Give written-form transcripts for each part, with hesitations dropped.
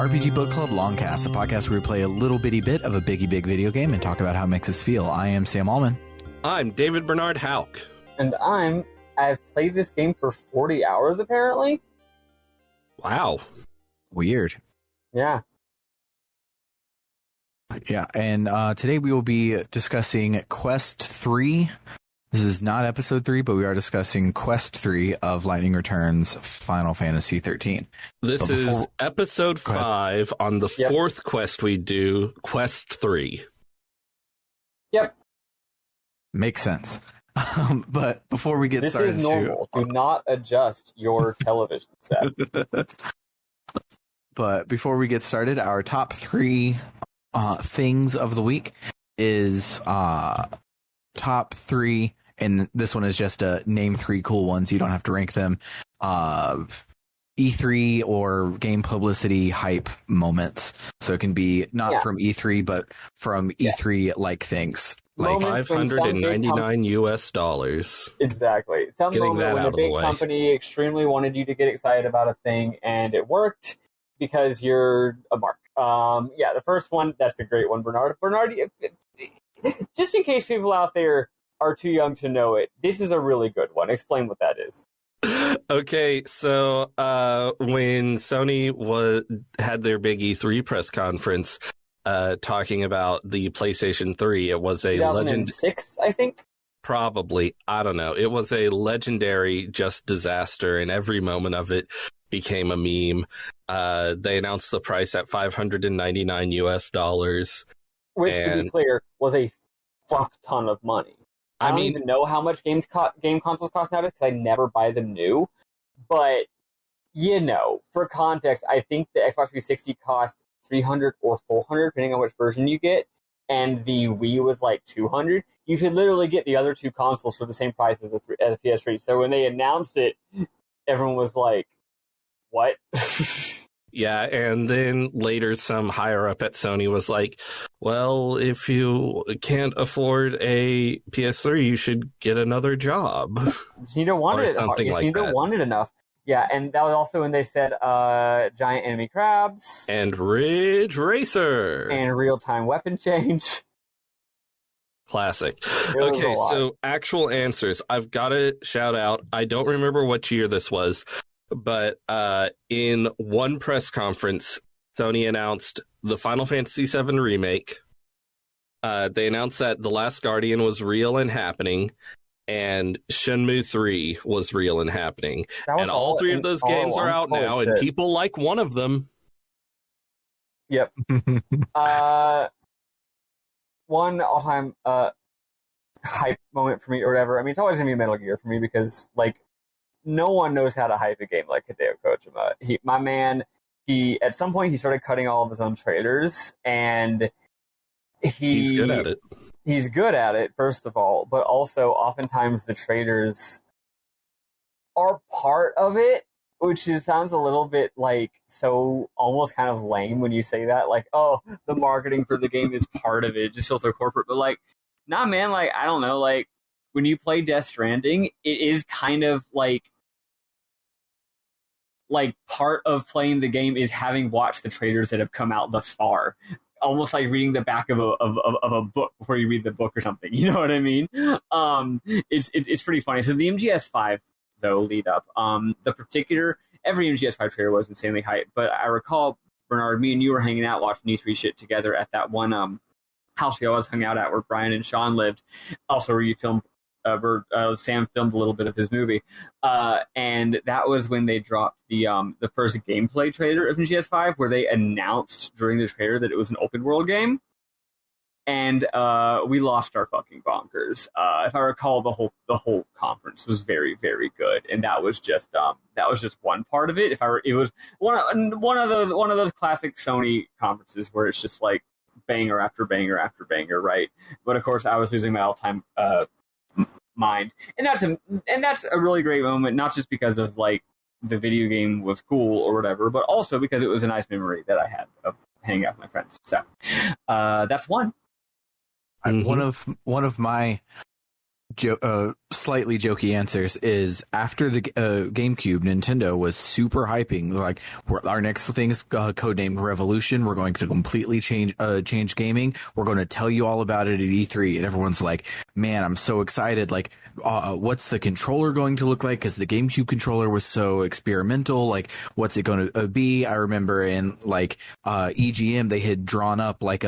RPG Book Club LongCast, a podcast where we play a little bitty bit of a biggie big video game and talk about how it makes us feel. I am Sam Allman. I'm David Bernard Hauk. And I've played this game for 40 hours, apparently. Wow. Weird. Yeah. Yeah, and today we will be discussing Quest 3. This is not episode 3, but we are discussing Quest 3 of Lightning Returns Final Fantasy XIII. This is episode 5 on the fourth quest we do, Quest 3. Yep. Makes sense. But before we get started... This is normal. Do not adjust your television set. But before we get started, our top 3 things of the week is top 3, and this one is just name 3 cool ones. You don't have to rank them. E3 or game publicity hype moments. So it can be not from E3, but from E3-like things. Like $599 US. Exactly. Some Getting moment when a big company extremely wanted you to get excited about a thing, and it worked because you're a mark. The first one, that's a great one, Bernard. Bernard, just in case people out there are too young to know it, this is a really good one. Explain what that is. Okay, so when Sony had their big E3 press conference talking about the PlayStation 3, it was a 2006, I think? Probably. I don't know. It was a legendary just disaster, and every moment of it became a meme. They announced the price at $599 US. Which, to be clear, was a fuck ton of money. I don't even know how much game consoles cost nowadays because I never buy them new. But, for context, I think the Xbox 360 cost $300 or $400, depending on which version you get. And the Wii was like $200. You could literally get the other 2 consoles for the same price as the PS3. So when they announced it, everyone was like, what? Yeah, and then later some higher up at Sony was like, well, if you can't afford a PS3, you should get another job. You don't want it. Something like that. You don't want it enough. Yeah, and that was also when they said giant enemy crabs. And Ridge Racer. And real-time weapon change. Classic. Okay, so actual answers. I've got to shout out. I don't remember what year this was. But in one press conference, Sony announced the Final Fantasy VII Remake. They announced that The Last Guardian was real and happening, and Shenmue 3 was real and happening. And all 3 of those games are out now, and people like one of them. Yep. One all-time hype moment for me, or whatever. I mean, it's always going to be Metal Gear for me because, no one knows how to hype a game like Hideo Kojima. At some point, he started cutting all of his own trailers, and he's good at it. He's good at it, first of all, but also oftentimes the trailers are part of it, which sounds a little bit so almost kind of lame when you say that. Oh, the marketing for the game is part of it. It just feels so corporate. But nah, man, I don't know, when you play Death Stranding, it is kind of part of playing the game is having watched the trailers that have come out thus far. Almost like reading the back of a book before you read the book or something. You know what I mean? It's pretty funny. So the MGS5 though lead up. Every MGS5 trailer was insanely hyped, but I recall, Bernard, me and you were hanging out watching E3 shit together at that one house we always hung out at where Brian and Sean lived. Also where you filmed. Sam filmed a little bit of his movie, and that was when they dropped the first gameplay trailer of MGS5, where they announced during the trailer that it was an open world game, and we lost our fucking bonkers. If I recall, the whole conference was very, very good, and that was just one part of it. It was one of those classic Sony conferences where it's just banger after banger after banger, right? But of course, I was losing my all-time mind, and that's a really great moment, not just because of the video game was cool or whatever, but also because it was a nice memory that I had of hanging out with my friends. So that's one. One of my slightly jokey answers is after the GameCube, Nintendo was super hyping like our next thing is codenamed Revolution. We're going to completely change gaming. We're going to tell you all about it at E3, and everyone's like, man, I'm so excited. Like, what's the controller going to look like? Because the GameCube controller was so experimental. Like, what's it going to be? I remember in like EGM they had drawn up like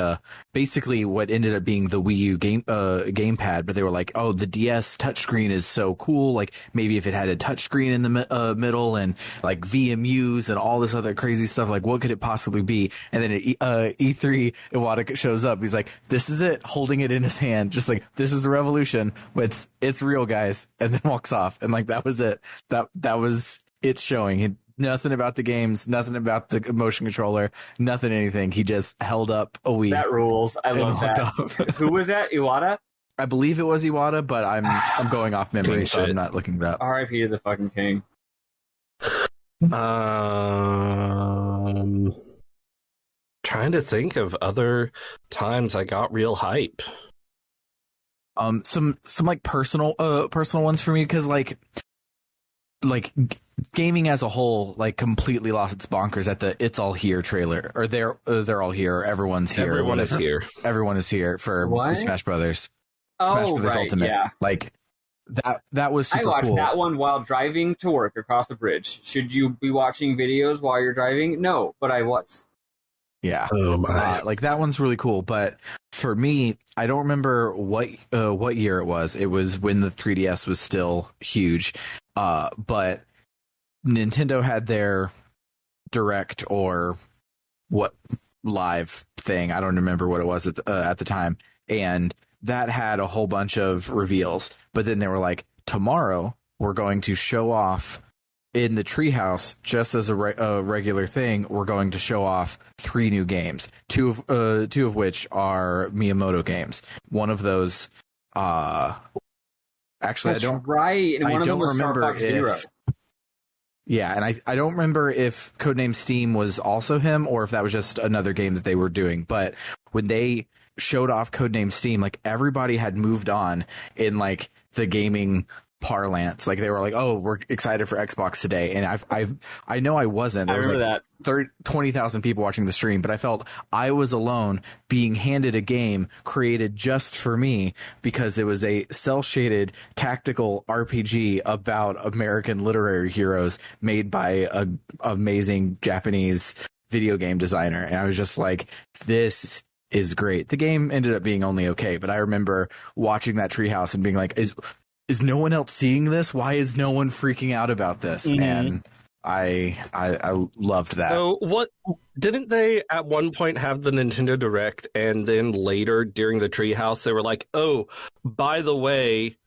basically what ended up being the Wii U gamepad, but they were like, oh, the DS touchscreen is so cool. Like maybe if it had a touchscreen in the middle and like VMUs and all this other crazy stuff, like what could it possibly be? And then at E3, Iwata shows up. He's like, this is it, holding it in his hand, just like, this is the revolution. It's real, guys. And then walks off. And like that was it. That was it showing. Nothing about the games, nothing about the motion controller, nothing, anything. He just held up a Wii. That rules. I love that. Who was that? Iwata? I believe it was Iwata, but I'm going off memory, so I'm not looking it up. R.I.P. to the fucking king. Trying to think of other times I got real hype. Some like personal ones for me, because like gaming as a whole like completely lost its bonkers at the "It's All Here" trailer, or they're all here, everyone's here, everyone is here for what? Smash Brothers. Smash Brothers right, Ultimate. yeah. Like that was super cool. I watched that one while driving to work across the bridge. Should you be watching videos while you're driving? No, but I was. Yeah. Oh my. Like that one's really cool, but for me, I don't remember what year it was. It was when the 3DS was still huge. But Nintendo had their direct or what live thing. I don't remember what it was at the time. And that had a whole bunch of reveals, but then they were like, tomorrow we're going to show off in the treehouse, just as a regular thing. We're going to show off 3 new games, two of which are Miyamoto games. One of those, actually, That's right. And one of them was remember Star Fox Zero. Yeah, and I don't remember if Codename Steam was also him or if that was just another game that they were doing. But when they showed off Codename Steam, like everybody had moved on in like the gaming parlance. Like they were like, oh, we're excited for Xbox today. And I know I wasn't. There was like 20,000 people watching the stream, but I felt I was alone being handed a game created just for me because it was a cel-shaded tactical RPG about American literary heroes made by an amazing Japanese video game designer. And I was just like, this is great. The game ended up being only okay, but I remember watching that treehouse and being like, is no one else seeing this? Why is no one freaking out about this? Mm-hmm. And I loved that. So what didn't they at one point have the Nintendo Direct, and then later during the treehouse they were like, oh, by the way,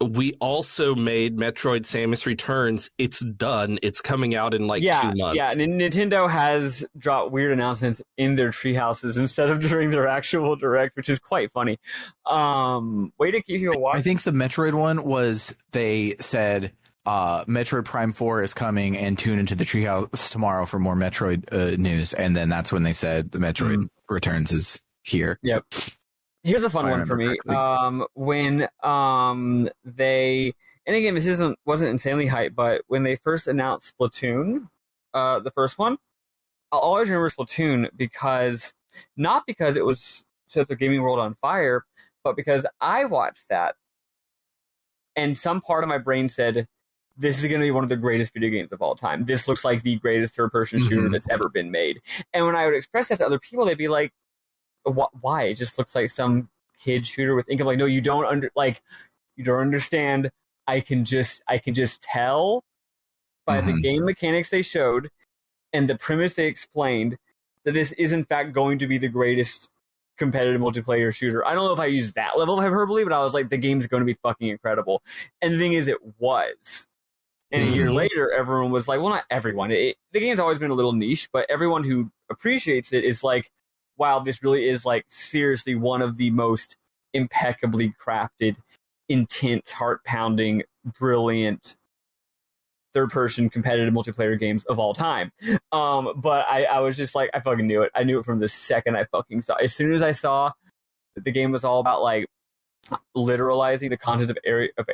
we also made Metroid Samus Returns. It's done. It's coming out in like 2 months. Yeah, and Nintendo has dropped weird announcements in their treehouses instead of during their actual Direct, which is quite funny. Way to keep you watching. I think the Metroid one was they said Metroid Prime 4 is coming and tune into the treehouse tomorrow for more Metroid news. And then that's when they said the Metroid Returns is here. Yep. Here's a fun one for me. When they, and again, this wasn't insanely hype, but when they first announced Splatoon, the first one, I'll always remember Splatoon not because it was set the gaming world on fire, but because I watched that, and some part of my brain said, this is going to be one of the greatest video games of all time. This looks like the greatest third-person shooter that's ever been made. And when I would express that to other people, they'd be like, why? It just looks like some kid shooter with ink. I'm like, no, you don't understand. I can just tell by the game mechanics they showed and the premise they explained that this is in fact going to be the greatest competitive multiplayer shooter. I don't know if I used that level of hyperbole, but I was like, the game's going to be fucking incredible. And the thing is, it was. And a year later, everyone was like, well, not everyone. The game's always been a little niche, but everyone who appreciates it is like, wow, this really is like seriously one of the most impeccably crafted, intense, heart-pounding, brilliant third-person competitive multiplayer games of all time. But I was just like, I fucking knew it. I knew it from the second I fucking saw it. As soon as I saw that the game was all about like literalizing the content of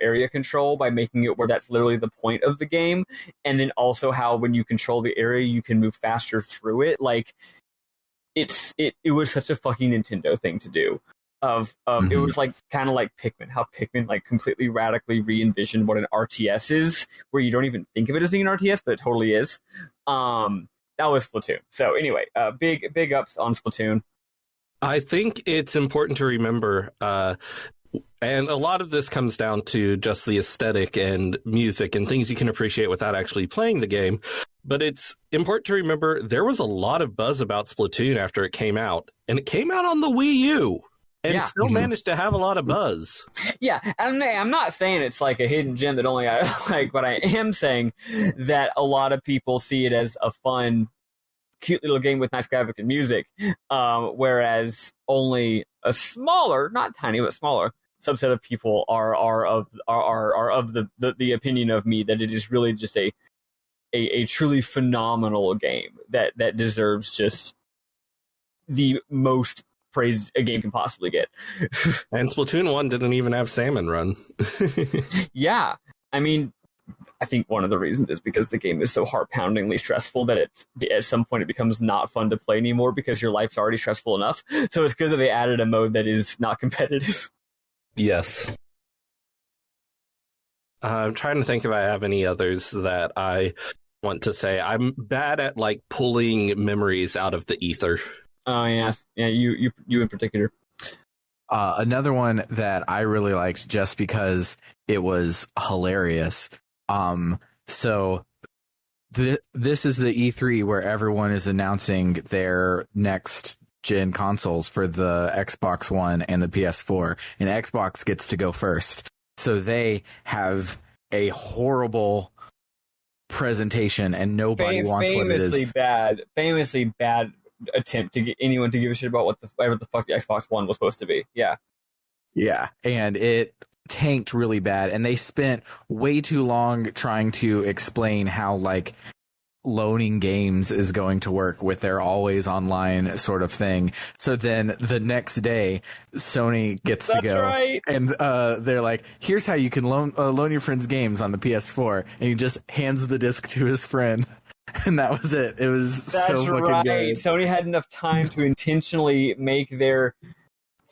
area control by making it where that's literally the point of the game, and then also how when you control the area you can move faster through it. Like it was such a fucking Nintendo thing to do. It was like kind of like Pikmin, how Pikmin like completely radically re-envisioned what an RTS is, where you don't even think of it as being an RTS, but it totally is. That was Splatoon. So anyway, big ups on Splatoon. I think it's important to remember, and a lot of this comes down to just the aesthetic and music and things you can appreciate without actually playing the game. But it's important to remember there was a lot of buzz about Splatoon after it came out, and it came out on the Wii U. And still managed to have a lot of buzz. Yeah, I'm not saying it's like a hidden gem that only I like, but I am saying that a lot of people see it as a fun, cute little game with nice graphics and music, whereas only a smaller, not tiny, but smaller subset of people are of the opinion of me that it is really just a truly phenomenal game that deserves just the most praise a game can possibly get. And Splatoon 1 didn't even have Salmon Run. Yeah. I mean, I think one of the reasons is because the game is so heart-poundingly stressful that at some point it becomes not fun to play anymore because your life's already stressful enough. So it's because they added a mode that is not competitive. Yes. I'm trying to think if I have any others that I want to say. I'm bad at like pulling memories out of the ether. Oh yeah, you in particular. Another one that I really liked just because it was hilarious. So this is the E3 where everyone is announcing their next gen consoles for the Xbox One and the PS4, and Xbox gets to go first. So they have a horrible presentation, and nobody wants what it is. Famously bad attempt to get anyone to give a shit about whatever the fuck the Xbox One was supposed to be. Yeah, and it tanked really bad, and they spent way too long trying to explain how like loaning games is going to work with their always online sort of thing. So then the next day Sony gets to go, right. And they're like, here's how you can loan your friends games on the PS4, and he just hands the disc to his friend. And that was it. It was so fucking good. Sony had enough time to intentionally make their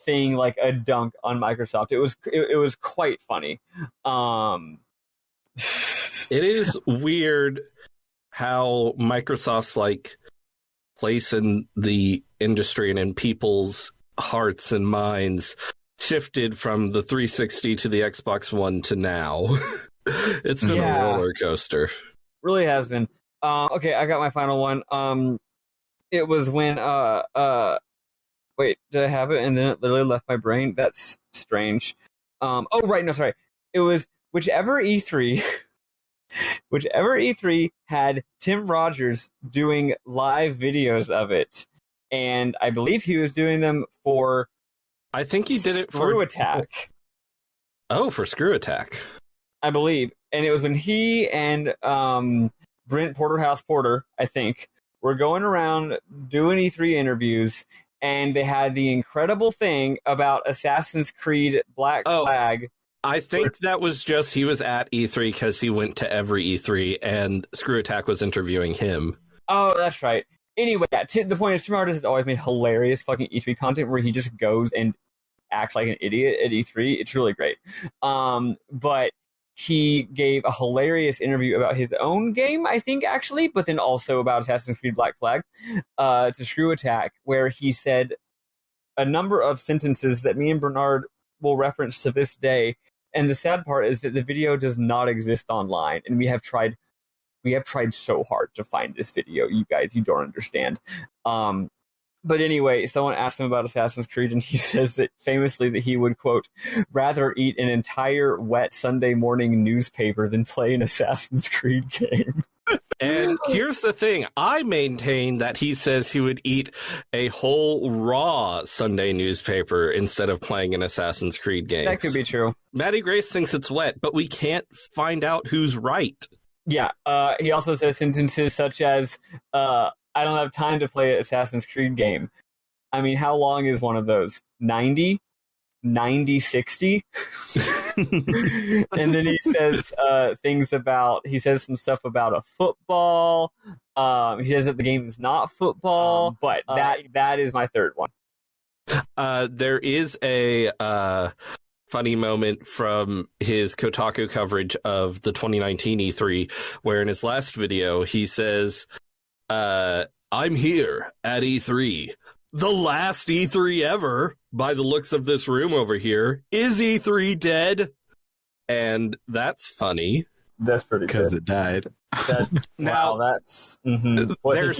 thing like a dunk on Microsoft. It was quite funny. It is weird how Microsoft's like place in the industry and in people's hearts and minds shifted from the 360 to the Xbox One to now. It's been a roller coaster. Really has been. Okay, I got my final one. It was when wait, did I have it and then it literally left my brain? That's strange. Sorry. It was whichever E3 had Tim Rogers doing live videos of it, and I believe he was doing them for. I think he did it for Screw Attack. Oh, for Screw Attack, I believe, and it was when he and Brent Porter, I think, were going around doing E3 interviews, and they had the incredible thing about Assassin's Creed Black Flag. I think that was just he was at E3 because he went to every E3, and Screw Attack was interviewing him. Oh, that's right. Anyway, the point is, Tim Rogers has always made hilarious fucking E3 content where he just goes and acts like an idiot at E3. It's really great. But he gave a hilarious interview about his own game, I think, actually, but then also about Assassin's Creed Black Flag to Screw Attack, where he said a number of sentences that me and Bernard will reference to this day. And the sad part is that the video does not exist online, and we have tried so hard to find this video. You guys, you don't understand. But anyway, someone asked him about Assassin's Creed, and he says that famously that he would, quote, rather eat an entire wet Sunday morning newspaper than play an Assassin's Creed game. And here's the thing. I maintain that he says he would eat a whole raw Sunday newspaper instead of playing an Assassin's Creed game. That could be true. Maddie Grace thinks it's wet, but we can't find out who's right. Yeah. He also says sentences such as, I don't have time to play an Assassin's Creed game. I mean, how long is one of those? 90? 90-60. And then he says he says some stuff about a football. He says that the game is not football, but that is my third one. There is a funny moment from his Kotaku coverage of the 2019 E3, where in his last video he says, I'm here at E3. The last E3 ever, by the looks of this room over here. Is E3 dead? And that's funny. That's pretty good. Because it died. Wow, that's... They're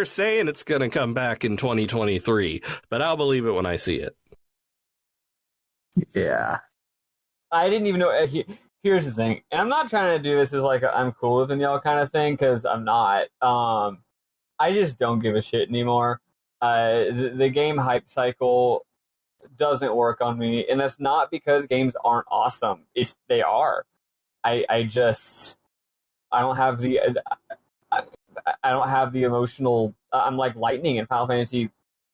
saying it's going to come back in 2023, but I'll believe it when I see it. Yeah. I didn't even know... Here's the thing, and I'm not trying to do this as like I'm cooler than y'all kind of thing, because I'm not. I just don't give a shit anymore. The game hype cycle doesn't work on me, and that's not because games aren't awesome. They are. I don't have the emotional. I'm like Lightning in Final Fantasy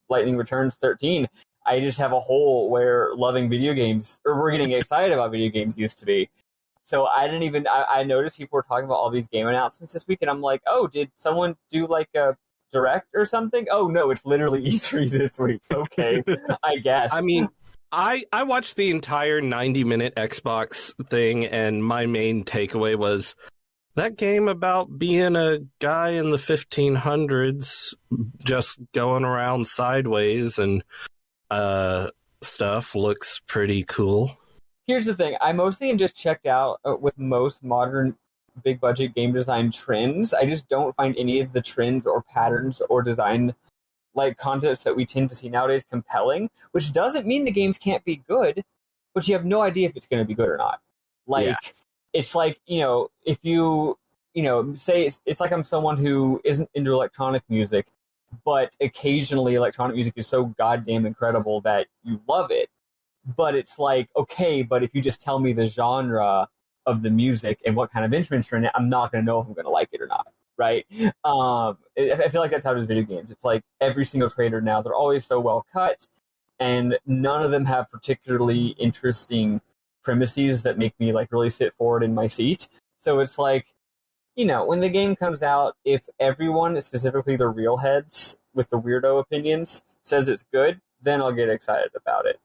Returns 13. I just have a hole where loving video games, or we're getting excited about video games, used to be. So I didn't even. I noticed people were talking about all these game announcements this week, and I'm like, oh, did someone do like a Direct or something? Oh no, it's literally E3 this week. Okay, I guess. I mean, I watched the entire 90-minute Xbox thing, and my main takeaway was that game about being a guy in the 1500s just going around sideways and stuff looks pretty cool. Here's the thing. I mostly am just checked out with most modern big budget game design trends. I just don't find any of the trends or patterns or design like concepts that we tend to see nowadays compelling, which doesn't mean the games can't be good, but you have no idea if it's going to be good or not. It's like, if you say it's like I'm someone who isn't into electronic music, but occasionally electronic music is so goddamn incredible that you love it. But it's like, okay, but if you just tell me the genre of the music and what kind of instruments are in it, I'm not going to know if I'm going to like it or not, right? I feel like that's how it is with video games. It's like every single trailer now, they're always so well cut, and none of them have particularly interesting premises that make me like really sit forward in my seat. So it's like, when the game comes out, if everyone, specifically the real heads with the weirdo opinions, says it's good, then I'll get excited about it.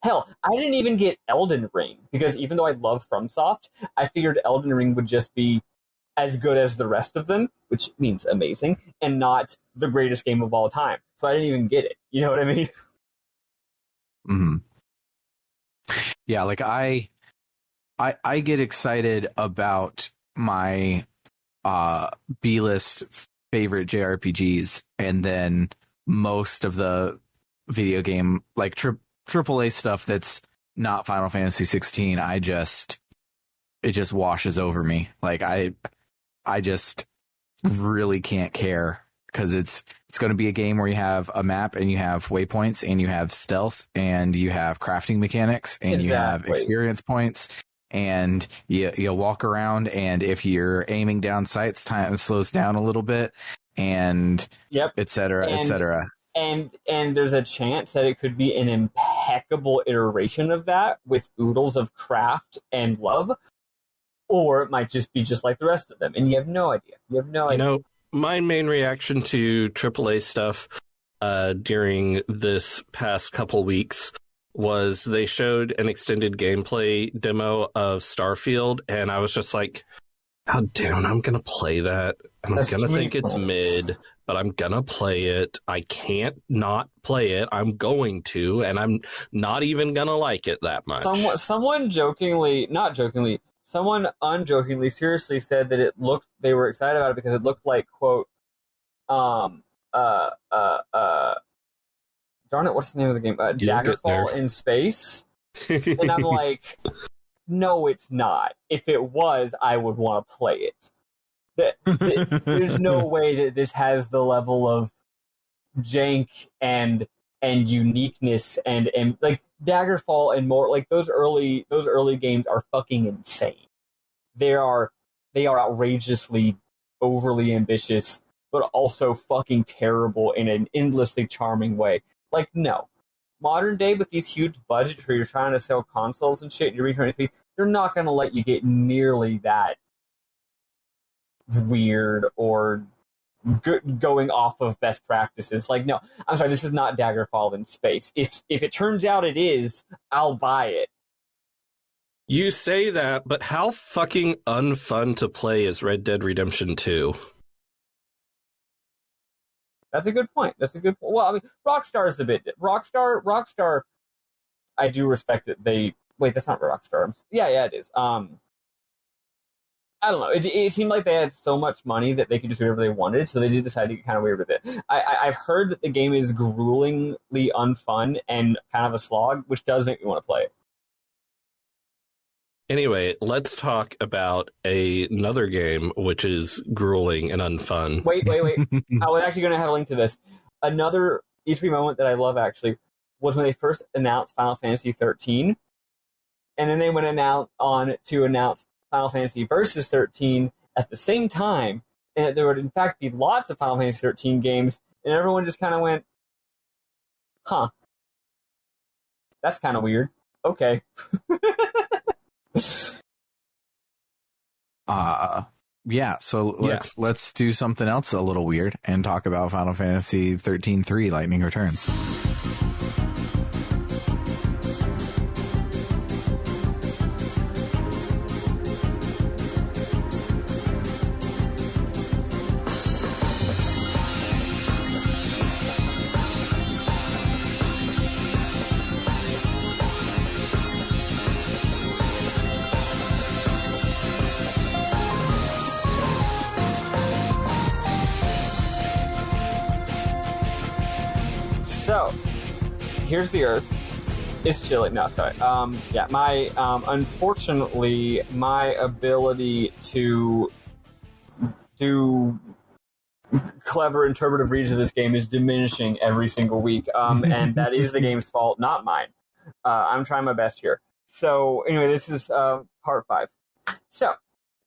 Hell, I didn't even get Elden Ring, because even though I love FromSoft, I figured Elden Ring would just be as good as the rest of them, which means amazing, and not the greatest game of all time. So I didn't even get it. You know what I mean? Mm-hmm. Yeah, like I get excited about my B-list favorite JRPGs, and then most of the video game, like AAA stuff that's not Final Fantasy XVI, it just washes over me. Like I just really can't care, because it's going to be a game where you have a map and you have waypoints and you have stealth and you have crafting mechanics and you have experience points, and you walk around, and if you're aiming down sights, time slows down a little bit, and et cetera, et cetera. And there's a chance that it could be an impeccable iteration of that with oodles of craft and love, or it might just be just like the rest of them, and you have no idea. My main reaction to AAA stuff during this past couple weeks was they showed an extended gameplay demo of Starfield, and I was just like, oh, damn, I'm going to play that, and I'm going to think it's mid, but I'm going to play it. I can't not play it. I'm going to, and I'm not even going to like it that much. Someone unjokingly seriously said that they were excited about it because it looked like, quote, darn it, what's the name of the game? Daggerfall in space. And I'm like, no, it's not. If it was, I would want to play it. There's no way that this has the level of jank and uniqueness and like Daggerfall and more, like those early games are fucking insane. They are outrageously overly ambitious, but also fucking terrible in an endlessly charming way. Like, no. Modern day, with these huge budgets where you're trying to sell consoles and shit, and you're re-23, they're not going to let you get nearly that weird or going off of best practices. Like, no, I'm sorry, this is not Daggerfall in space. If it turns out it is, I'll buy it. You say that, but how fucking unfun to play is Red Dead Redemption 2? That's a good point. Well, I mean, Rockstar is a bit... Rockstar, I do respect that they... Wait, that's not Rockstar. Yeah, it is. I don't know. It seemed like they had so much money that they could just do whatever they wanted, so they just decided to get kind of weird with it. I've heard that the game is gruelingly unfun and kind of a slog, which does make me want to play it. Anyway, let's talk about another game which is grueling and unfun. Wait. I was actually going to have a link to this. Another E3 moment that I love, actually, was when they first announced Final Fantasy XIII, and then they went on to announce Final Fantasy Versus 13 at the same time, and that there would in fact be lots of Final Fantasy 13 games, and everyone just kind of went, huh, that's kind of weird. Okay. Yeah, so let's do something else a little weird and talk about Final Fantasy 13-3 Lightning Returns. So, here's the Earth. It's chilly. No, sorry. Unfortunately, my ability to do clever interpretive reads of this game is diminishing every single week, and that is the game's fault, not mine. I'm trying my best here. So, anyway, this is part 5. So,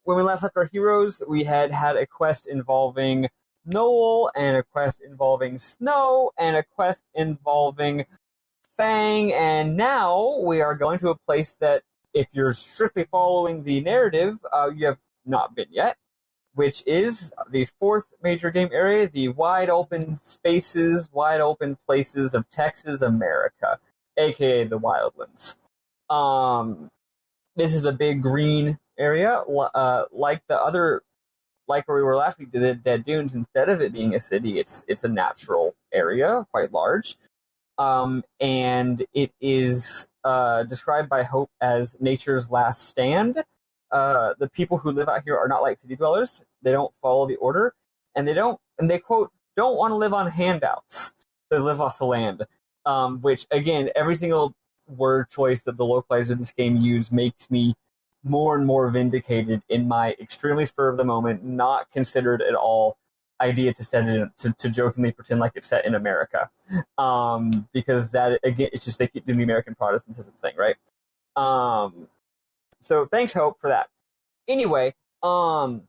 when we last left our heroes, we had a quest involving Noel, and a quest involving Snow, and a quest involving Fang, and now we are going to a place that, if you're strictly following the narrative, you have not been yet, which is the 4th major game area, the wide open spaces, wide open places of Texas, America, aka the Wildlands. This is a big green area, like where we were last week, the Dead Dunes. Instead of it being a city, it's a natural area, quite large. And it is described by Hope as nature's last stand. The people who live out here are not like city dwellers. They don't follow the order, and they quote, don't want to live on handouts. They live off the land. Which, again, every single word choice that the localizers of this game use makes me more and more vindicated in my extremely spur of the moment, not considered at all idea to set it to jokingly pretend like it's set in America, because that, again, it's just they keep doing the American Protestantism thing, right? So thanks, Hope, for that. Anyway, so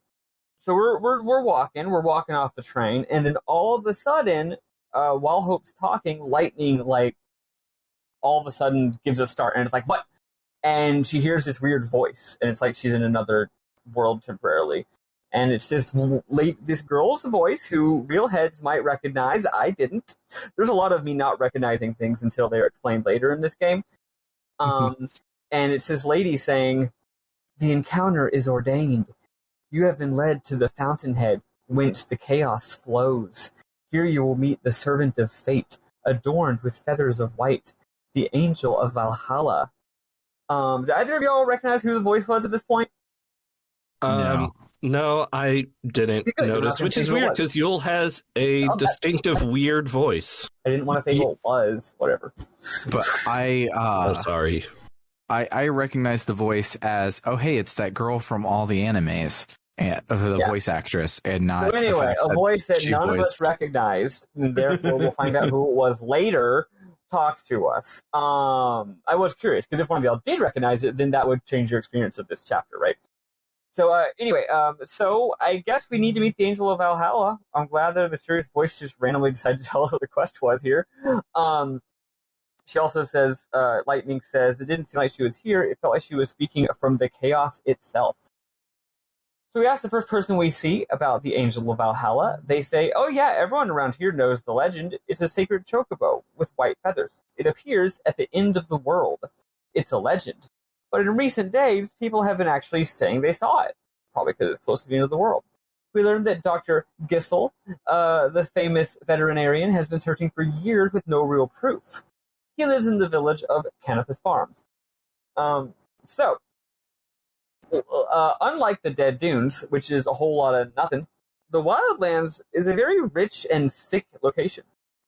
we're walking off the train, and then all of a sudden, while Hope's talking, lightning all of a sudden gives a start, and it's like, what? And she hears this weird voice, and it's like she's in another world temporarily. And it's this girl's voice who real heads might recognize. I didn't. There's a lot of me not recognizing things until they're explained later in this game. And it's this lady saying, the encounter is ordained. You have been led to the fountainhead, whence the chaos flows. Here you will meet the servant of fate, adorned with feathers of white, the angel of Valhalla. Did either of y'all recognize who the voice was at this point? No, I didn't notice, which is weird because Yule has a distinctive, weird voice. I didn't want to say who it was, whatever. But sorry. I recognize the voice as, oh, hey, it's that girl from all the animes, and the voice actress, and not. So anyway, a voice that none of us recognized, and therefore we'll find out who it was later. Talks to us. I was curious because if one of y'all did recognize it, then that would change your experience of this chapter, right? So anyway, so I guess we need to meet the Angel of Valhalla. I'm glad that a mysterious voice just randomly decided to tell us what the quest was here. She also says, Lightning says, it didn't seem like she was here. It felt like she was speaking from the chaos itself. So we asked the first person we see about the Angel of Valhalla. They say, oh yeah, everyone around here knows the legend. It's a sacred chocobo with white feathers. It appears at the end of the world. It's a legend. But in recent days, people have been actually saying they saw it. Probably because it's close to the end of the world. We learned that Dr. Gissel, the famous veterinarian, has been searching for years with no real proof. He lives in the village of Canopus Farms. Unlike the Dead Dunes, which is a whole lot of nothing, the Wildlands is a very rich and thick location.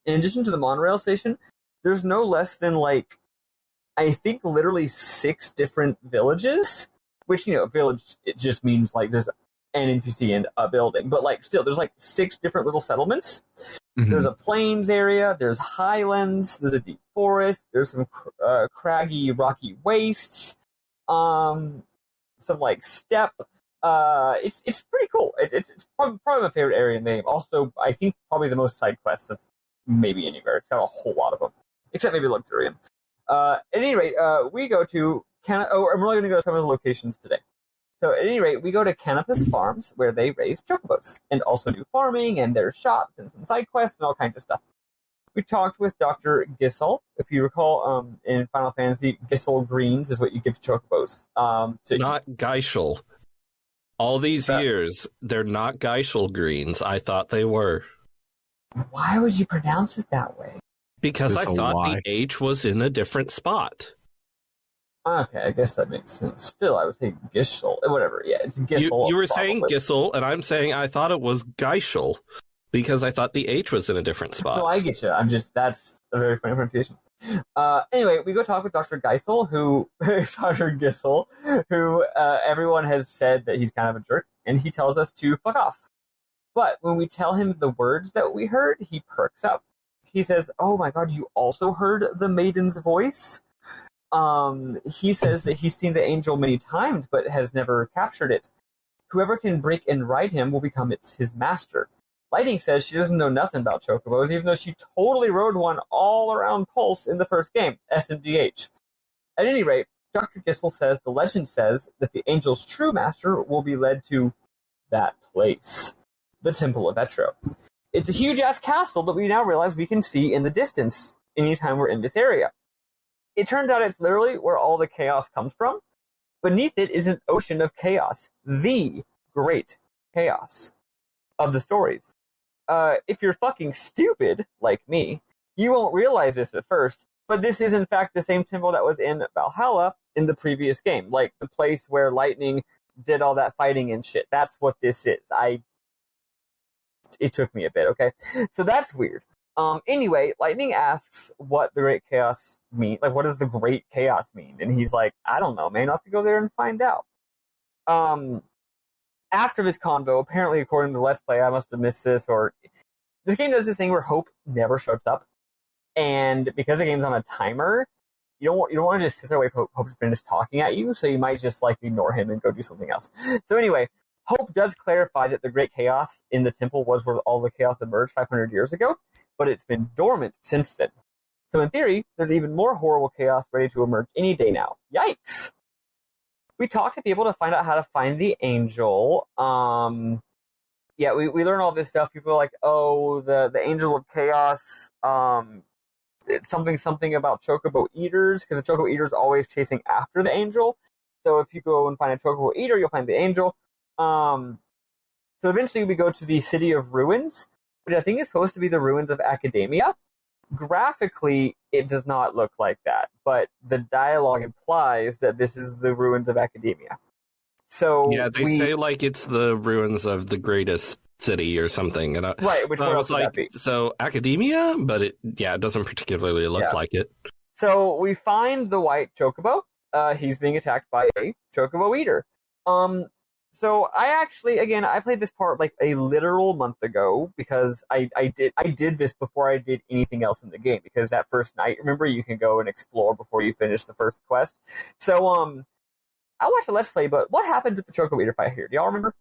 In addition to the monorail station, there's no less than, like, I think literally 6 different villages, which, village, it just means, like, there's an NPC in a building. But, like, still, there's, like, 6 different little settlements. Mm-hmm. There's a plains area, there's highlands, there's a deep forest, there's some craggy, rocky wastes, some like steppe. It's pretty cool. It's probably my favorite area in the game. Also, I think probably the most side quests of maybe anywhere. It's got a whole lot of them, except maybe Luxurium. At any rate, we go to and we're only going to go to some of the locations today. So at any rate, we go to Canopus Farms, where they raise chocobos and also do farming, and there's shops and some side quests and all kinds of stuff. We talked with Dr. Gissel. If you recall, in Final Fantasy, Gissel greens is what you give to chocobos. Not Geishel. All these years, they're not Geishel greens. I thought they were. Why would you pronounce it that way? Because I thought the H was in a different spot. Okay, I guess that makes sense. Still, I would say Gishel. Whatever, yeah, it's Gissel. You were saying Gissel, and I'm saying I thought it was Geishel. Because I thought the H was in a different spot. No, I get you. That's a very funny pronunciation. Anyway, we go talk with Dr. Gissel, who everyone has said that he's kind of a jerk, and he tells us to fuck off. But when we tell him the words that we heard, he perks up. He says, oh my god, you also heard the maiden's voice? He says that he's seen the angel many times, but has never captured it. Whoever can break and ride him will become his master. Lightning says she doesn't know nothing about chocobos, even though she totally rode one all around Pulse in the first game, SMGH. At any rate, Dr. Gissel says the legend says that the angel's true master will be led to that place, the Temple of Etro. It's a huge-ass castle that we now realize we can see in the distance anytime we're in this area. It turns out it's literally where all the chaos comes from. Beneath it is an ocean of chaos, the great chaos of the stories. If you're fucking stupid, like me, you won't realize this at first, but this is in fact the same temple that was in Valhalla in the previous game, like the place where Lightning did all that fighting and shit. That's what this is. It took me a bit, okay? So that's weird. Anyway, Lightning asks what the Great Chaos means. Like, what does the Great Chaos mean? And he's like, I don't know, man. I'll have to go there and find out. After this convo, apparently according to the Let's Play, I must have missed this, or this game does this thing where Hope never shows up, and because the game's on a timer, you don't want to just sit there and wait for Hope to finish talking at you, so you might just like ignore him and go do something else. So anyway, Hope does clarify that the Great Chaos in the temple was where all the chaos emerged 500 years ago, but it's been dormant since then. So in theory, there's even more horrible chaos ready to emerge any day now. Yikes! We talked to people to find out how to find the angel. We learn all this stuff. People are like, oh, the angel of chaos, it's something about chocobo eaters, because the chocobo eater is always chasing after the angel. So if you go and find a chocobo eater, you'll find the angel. So eventually we go to the City of Ruins, which I think is supposed to be the ruins of Academia. Graphically, it does not look like that, but the dialogue implies that this is the ruins of Academia. So yeah, they say like it's the ruins of the greatest city or something, and right. Which I was like, so Academia, but it doesn't particularly look like it. So we find the white chocobo. He's being attacked by a chocobo eater. So I played this part like a literal month ago because I did this before I did anything else in the game, because that first night, remember, you can go and explore before you finish the first quest. So I watched a Let's Play, but what happened with the Chocobo Eater fight here? Do y'all remember?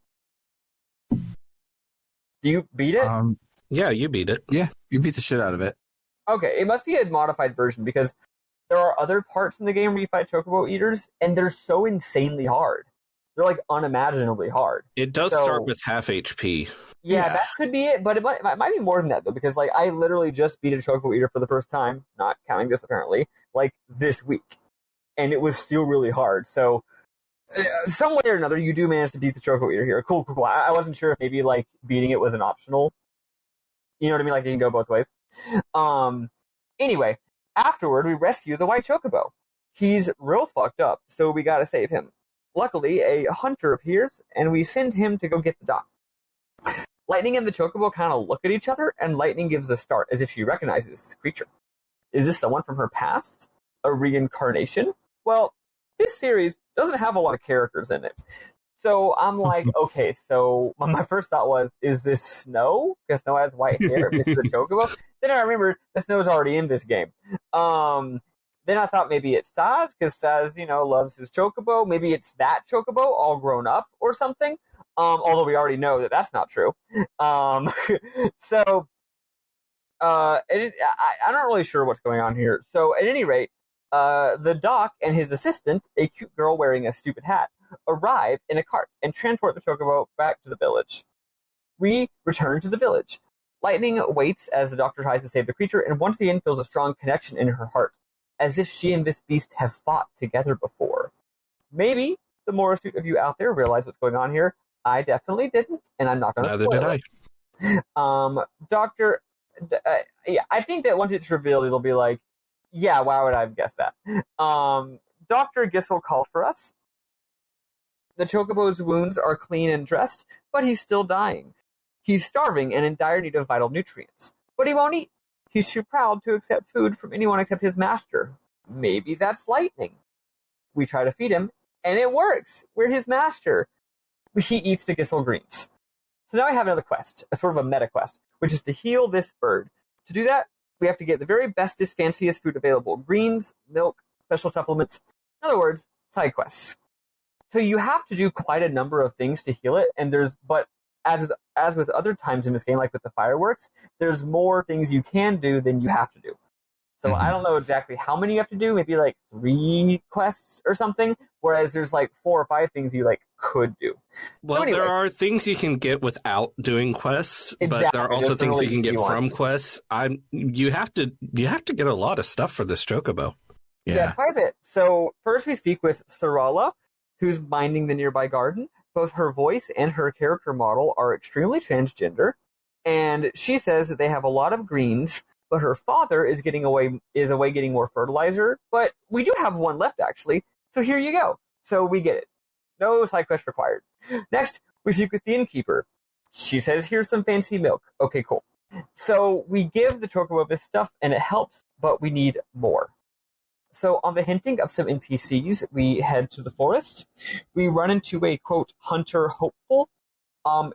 Do you beat it? Yeah, you beat it. Yeah, you beat the shit out of it. Okay, it must be a modified version because there are other parts in the game where you fight Chocobo Eaters, and they're so insanely hard. They're like unimaginably hard. It does start with half HP. Yeah, that could be it, but it might be more than that though, because like I literally just beat a Chocobo Eater for the first time, not counting this apparently, like this week, and it was still really hard. So some way or another, you do manage to beat the Chocobo Eater here. Cool. I wasn't sure if maybe like beating it was an optional. You know what I mean? Like it can go both ways. Anyway, afterward, we rescue the white Chocobo. He's real fucked up, so we gotta save him. Luckily, a hunter appears, and we send him to go get the doc. Lightning and the Chocobo kind of look at each other, and Lightning gives a start, as if she recognizes this creature. Is this someone from her past? A reincarnation? Well, this series doesn't have a lot of characters in it. So I'm like, okay, so my first thought was, is this Snow? Because Snow has white hair. This is the Chocobo. Then I remembered that Snow's already in this game. Then I thought maybe it's Saz, because Saz, loves his Chocobo. Maybe it's that Chocobo all grown up or something. Although we already know that that's not true. I'm not really sure what's going on here. So at any rate, the doc and his assistant, a cute girl wearing a stupid hat, arrive in a cart and transport the Chocobo back to the village. We return to the village. Lightning waits as the doctor tries to save the creature, and once again feels a strong connection in her heart, as if she and this beast have fought together before. Maybe the more astute of you out there realize what's going on here. I definitely didn't, and I'm not going to spoil it. Neither did I. I think that once it's revealed, it'll be like, yeah, why would I have guessed that? Dr. Gissel calls for us. The Chocobo's wounds are clean and dressed, but he's still dying. He's starving and in dire need of vital nutrients, but he won't eat. He's too proud to accept food from anyone except his master. Maybe that's Lightning. We try to feed him, and it works. We're his master. He eats the Gissel greens. So now I have another quest, a sort of a meta quest, which is to heal this bird. To do that, we have to get the very bestest, fanciest food available. Greens, milk, special supplements. In other words, side quests. So you have to do quite a number of things to heal it, but as with other times in this game, like with the fireworks, there's more things you can do than you have to do. So I don't know exactly how many you have to do, maybe like 3 quests or something, whereas there's like 4 or 5 things you like could do. Well, so anyway, there are things you can get without doing quests, but there are also things you can get from quests. You have to get a lot of stuff for this Chocobo. Yeah, quite a bit. So first we speak with Sarala, who's minding the nearby garden. Both her voice and her character model are extremely transgender, and she says that they have a lot of greens, but her father is away getting more fertilizer. But we do have one left, actually, so here you go. So we get it. No side quest required. Next, we speak with the innkeeper. She says, here's some fancy milk. Okay, cool. So we give the Chocobo this stuff, and it helps, but we need more. So on the hinting of some NPCs, we head to the forest. We run into a, quote, hunter hopeful.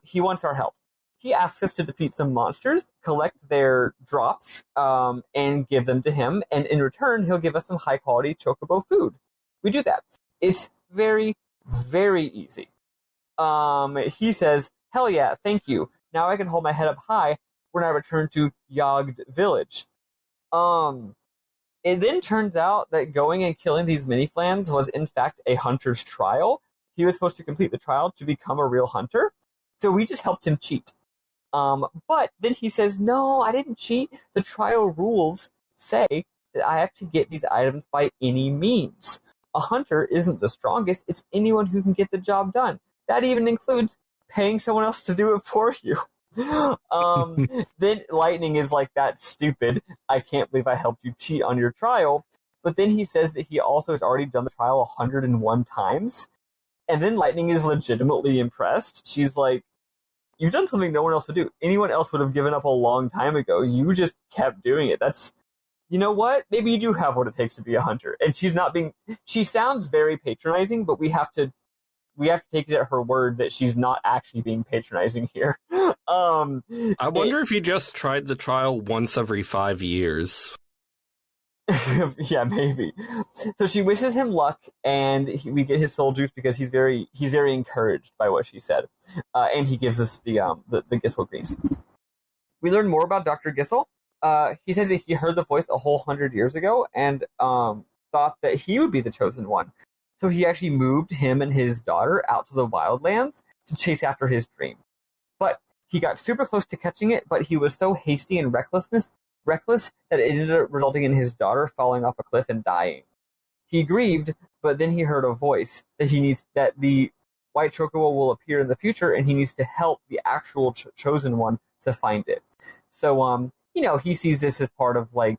He wants our help. He asks us to defeat some monsters, collect their drops, and give them to him. And in return, he'll give us some high-quality Chocobo food. We do that. It's very, very easy. He says, hell yeah, thank you. Now I can hold my head up high when I return to Yogd Village. It then turns out that going and killing these mini-flans was in fact a hunter's trial. He was supposed to complete the trial to become a real hunter, so we just helped him cheat. But then he says, no, I didn't cheat. The trial rules say that I have to get these items by any means. A hunter isn't the strongest, it's anyone who can get the job done. That even includes paying someone else to do it for you. Then Lightning is like, that's stupid. I can't believe I helped you cheat on your trial. But then he says that he also has already done the trial 101 times. And then Lightning is legitimately impressed. She's like, you've done something no one else would do. Anyone else would have given up a long time ago. You just kept doing it. That's, you know what? Maybe you do have what it takes to be a hunter. And she sounds very patronizing, but we have to take it at her word that she's not actually being patronizing here. I wonder if you just tried the trial once every 5 years. Yeah, maybe. So she wishes him luck, and we get his soul juice because he's very encouraged by what she said, and he gives us the Gissel greens. We learn more about Dr. Gissel. He says that he heard the voice a whole 100 years ago and thought that he would be the chosen one. So he actually moved him and his daughter out to the wildlands to chase after his dream. But he got super close to catching it, but he was so hasty and reckless that it ended up resulting in his daughter falling off a cliff and dying. He grieved, but then he heard a voice that the white chocobo will appear in the future, and he needs to help the actual chosen one to find it. So, he sees this as part of like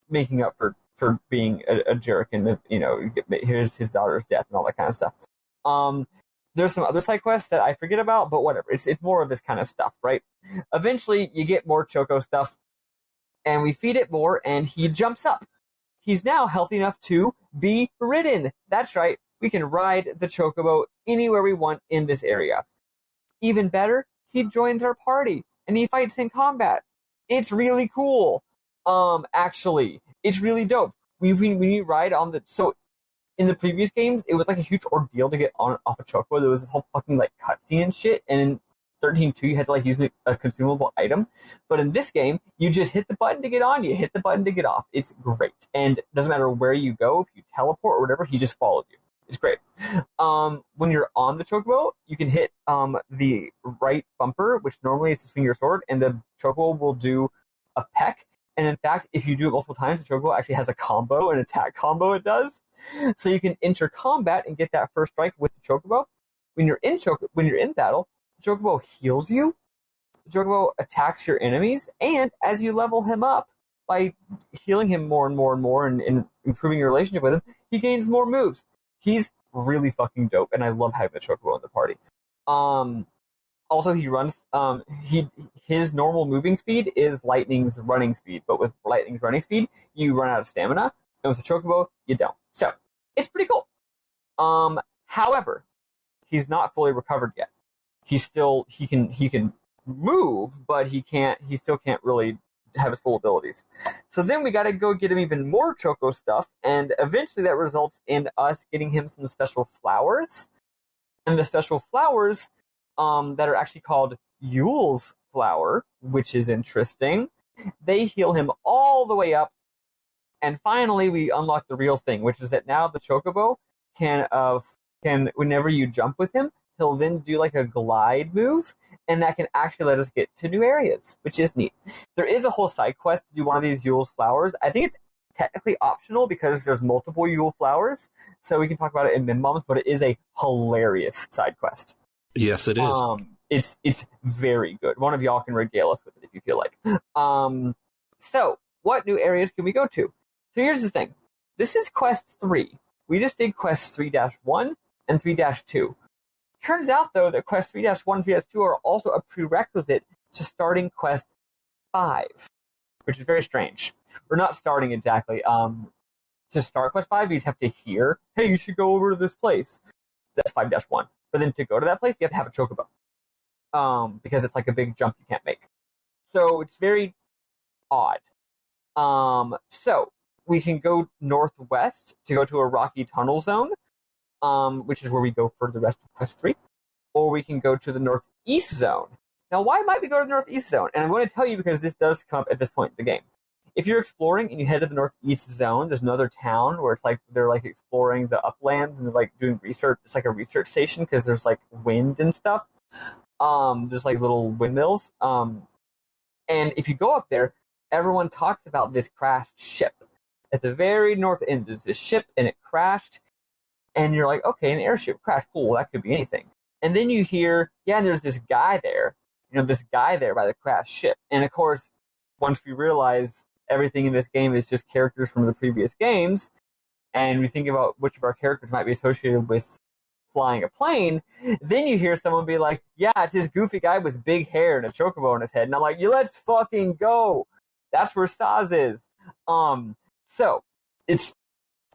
making up for being a jerk, and here's his daughter's death and all that kind of stuff. There's some other side quests that I forget about, but whatever. It's more of this kind of stuff, right? Eventually, you get more choco stuff, and we feed it more, and he jumps up. He's now healthy enough to be ridden. That's right. We can ride the chocobo anywhere we want in this area. Even better, he joins our party, and he fights in combat. It's really cool. Actually, it's really dope. When you ride on so in the previous games, it was like a huge ordeal to get off a chocobo. There was this whole fucking like cutscene and shit, and in 13.2 you had to like use a consumable item. But in this game, you just hit the button to get on, you hit the button to get off. It's great, and it doesn't matter where you go, if you teleport or whatever, he just follows you. It's great. When you're on the chocobo, you can hit the right bumper, which normally is to swing your sword, and the chocobo will do a peck. And in fact, if you do it multiple times, the chocobo actually has a combo, an attack combo it does. So you can enter combat and get that first strike with the chocobo. When you're in battle, the chocobo heals you. The chocobo attacks your enemies, and as you level him up by healing him more and more and more and improving your relationship with him, he gains more moves. He's really fucking dope, and I love having the chocobo in the party. Also, he runs. His normal moving speed is Lightning's running speed, but with Lightning's running speed, you run out of stamina, and with the chocobo, you don't. So it's pretty cool. However, he's not fully recovered yet. He can move, but he still can't really have his full abilities. So then we got to go get him even more choco stuff, and eventually that results in us getting him some special flowers, and the special flowers that are actually called Yule's flower, which is interesting. They heal him all the way up, and finally we unlock the real thing, which is that now the chocobo can whenever you jump with him, he'll then do like a glide move, and that can actually let us get to new areas, which is neat. There is a whole side quest to do one of these Yule's flowers. I think it's technically optional because there's multiple Yule flowers, so we can talk about it in Min-Moms, but it is a hilarious side quest. Yes, it is. It's very good. One of y'all can regale us with it if you feel like. So, what new areas can we go to? So here's the thing. This is Quest 3. We just did Quest 3-1 and 3-2. Turns out, though, that Quest 3-1 and 3-2 are also a prerequisite to starting Quest 5, which is very strange. We're not starting exactly. To start Quest 5, you just have to hear, hey, you should go over to this place. That's 5-1. But then to go to that place, you have to have a chocobo. Because it's like a big jump you can't make. So it's very odd. So we can go northwest to go to a rocky tunnel zone, which is where we go for the rest of Quest 3. Or we can go to the northeast zone. Now, why might we go to the northeast zone? And I'm going to tell you because this does come up at this point in the game. If you're exploring and you head to the northeast zone, there's another town where it's like they're like exploring the upland and they're like doing research. It's like a research station because there's like wind and stuff. There's like little windmills. And if you go up there, everyone talks about this crashed ship. At the very north end, there's this ship and it crashed. And you're like, okay, an airship crashed. Cool, that could be anything. And then you hear, yeah, and there's this guy there. This guy there by the crashed ship. And of course, once we realize everything in this game is just characters from the previous games, and we think about which of our characters might be associated with flying a plane, then you hear someone be like, yeah, it's this goofy guy with big hair and a chocobo on his head. And I'm like, let's fucking go. That's where Saz is. So,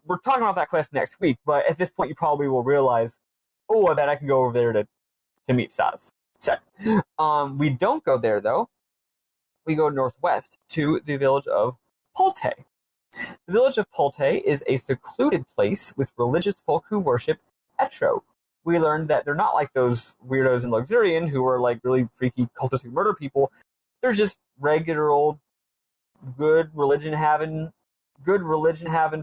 we're talking about that quest next week, but at this point you probably will realize, oh, I bet I can go over there to meet Saz. So, we don't go there, though. We go northwest to the village of Polte. The village of Pulte is a secluded place with religious folk who worship Etro. We learned that they're not like those weirdos in Luxurian who are like really freaky cultists who murder people. They're just regular old good religion having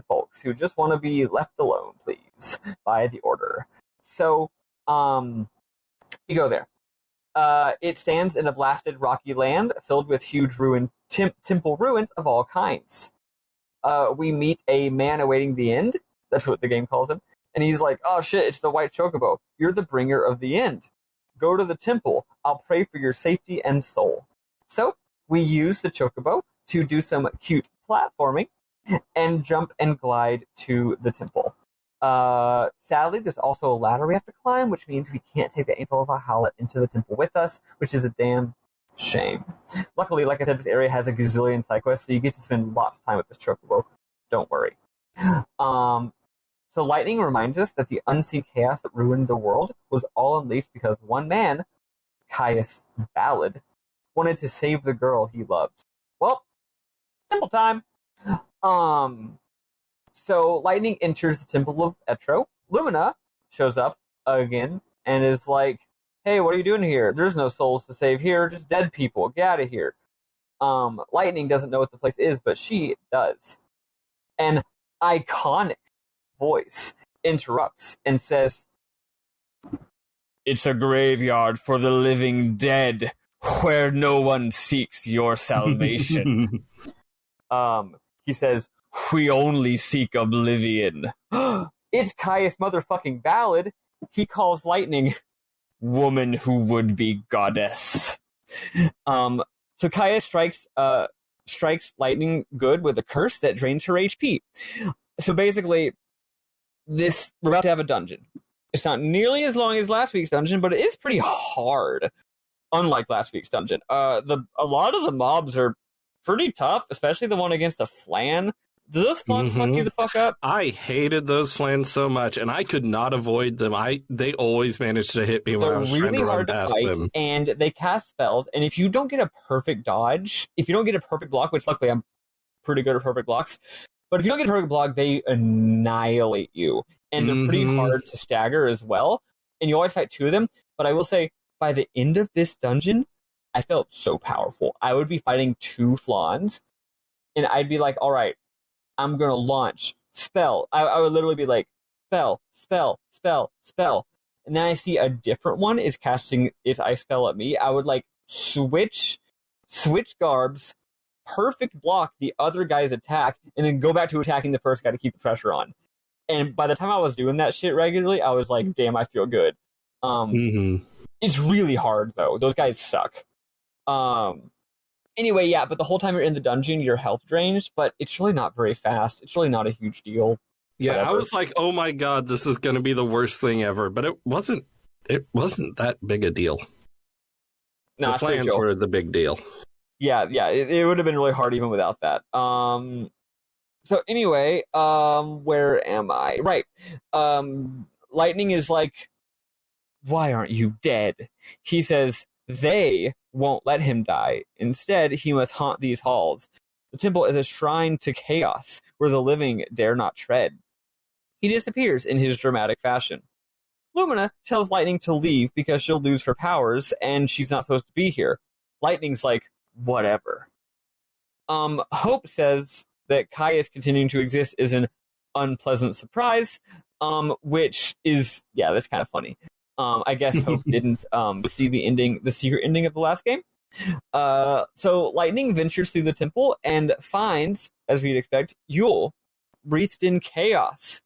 folks who just want to be left alone, please, by the order. So, you go there. It stands in a blasted rocky land filled with huge temple ruins of all kinds. We meet a man awaiting the end. That's what the game calls him. And he's like, oh shit, it's the white chocobo. You're the bringer of the end. Go to the temple. I'll pray for your safety and soul. So we use the chocobo to do some cute platforming and jump and glide to the temple. Sadly, there's also a ladder we have to climb, which means we can't take the Angel of Valhalla into the temple with us, which is a damn shame. Luckily, like I said, this area has a gazillion side quests, so you get to spend lots of time with this chocobo. Don't worry. So lightning reminds us that the unseen chaos that ruined the world was all unleashed because one man, Caius Ballad, wanted to save the girl he loved. Well, simple time. So lightning enters the temple of Etro. Lumina shows up again and is like, hey, what are you doing here? There's no souls to save here, just dead people. Get out of here. Lightning doesn't know what the place is, but she does. An iconic voice interrupts and says, it's a graveyard for the living dead, where no one seeks your salvation. He says, we only seek oblivion. It's Caius motherfucking Ballad. He calls Lightning woman who would be goddess. So Caius strikes Lightning good with a curse that drains her HP. So basically, we're about to have a dungeon. It's not nearly as long as last week's dungeon, but it is pretty hard. Unlike last week's dungeon, a lot of the mobs are pretty tough, especially the one against a flan. Do those flans fuck you the fuck up? I hated those flans so much, and I could not avoid them. They always managed to hit me when I was trying to run past them. They're really hard to fight, and they cast spells, and if you don't get a perfect dodge, if you don't get a perfect block, which luckily I'm pretty good at perfect blocks, but if you don't get a perfect block, they annihilate you, and they're pretty hard to stagger as well, and you always fight two of them, but I will say, by the end of this dungeon, I felt so powerful. I would be fighting two flans, and I'd be like, all right, I'm going to launch spell. I would literally be like, spell, spell, spell, spell. And then I see a different one is casting its ice spell at me. I would like switch garbs, perfect block the other guy's attack, and then go back to attacking the first guy to keep the pressure on. And by the time I was doing that shit regularly, I was like, damn, I feel good. It's really hard, though. Those guys suck. Anyway, yeah, but the whole time you're in the dungeon, your health drains, but it's really not very fast. It's really not a huge deal. Yeah, whatever. I was like, oh my god, this is going to be the worst thing ever, but it wasn't that big a deal. No, the flans were the big deal. Yeah, it would have been really hard even without that. So anyway, where am I? Right. Lightning is like, why aren't you dead? He says, they won't let him die. Instead, he must haunt these halls. The temple is a shrine to chaos, where the living dare not tread. He disappears in his dramatic fashion. Lumina tells Lightning to leave because she'll lose her powers, and she's not supposed to be here. Lightning's like, whatever. Hope says that Caius continuing to exist is an unpleasant surprise, which is, yeah, that's kind of funny. I guess Hope didn't see the secret ending of the last game. So Lightning ventures through the temple and finds, as we'd expect, Yule, breathed in chaos.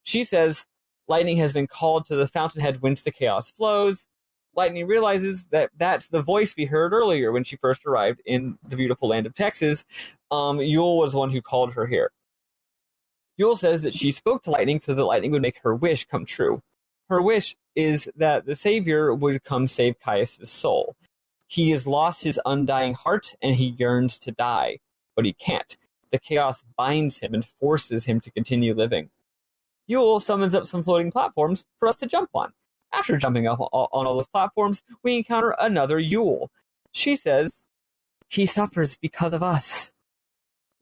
She says Lightning has been called to the fountainhead whence the chaos flows. Lightning realizes that that's the voice we heard earlier when she first arrived in the beautiful land of Texas. Yule was the one who called her here. Yule says that she spoke to Lightning so that Lightning would make her wish come true. Her wish is that the Savior would come save Caius' soul. He has lost his undying heart, and he yearns to die, but he can't. The chaos binds him and forces him to continue living. Yule summons up some floating platforms for us to jump on. After jumping up on all those platforms, we encounter another Yule. She says, he suffers because of us.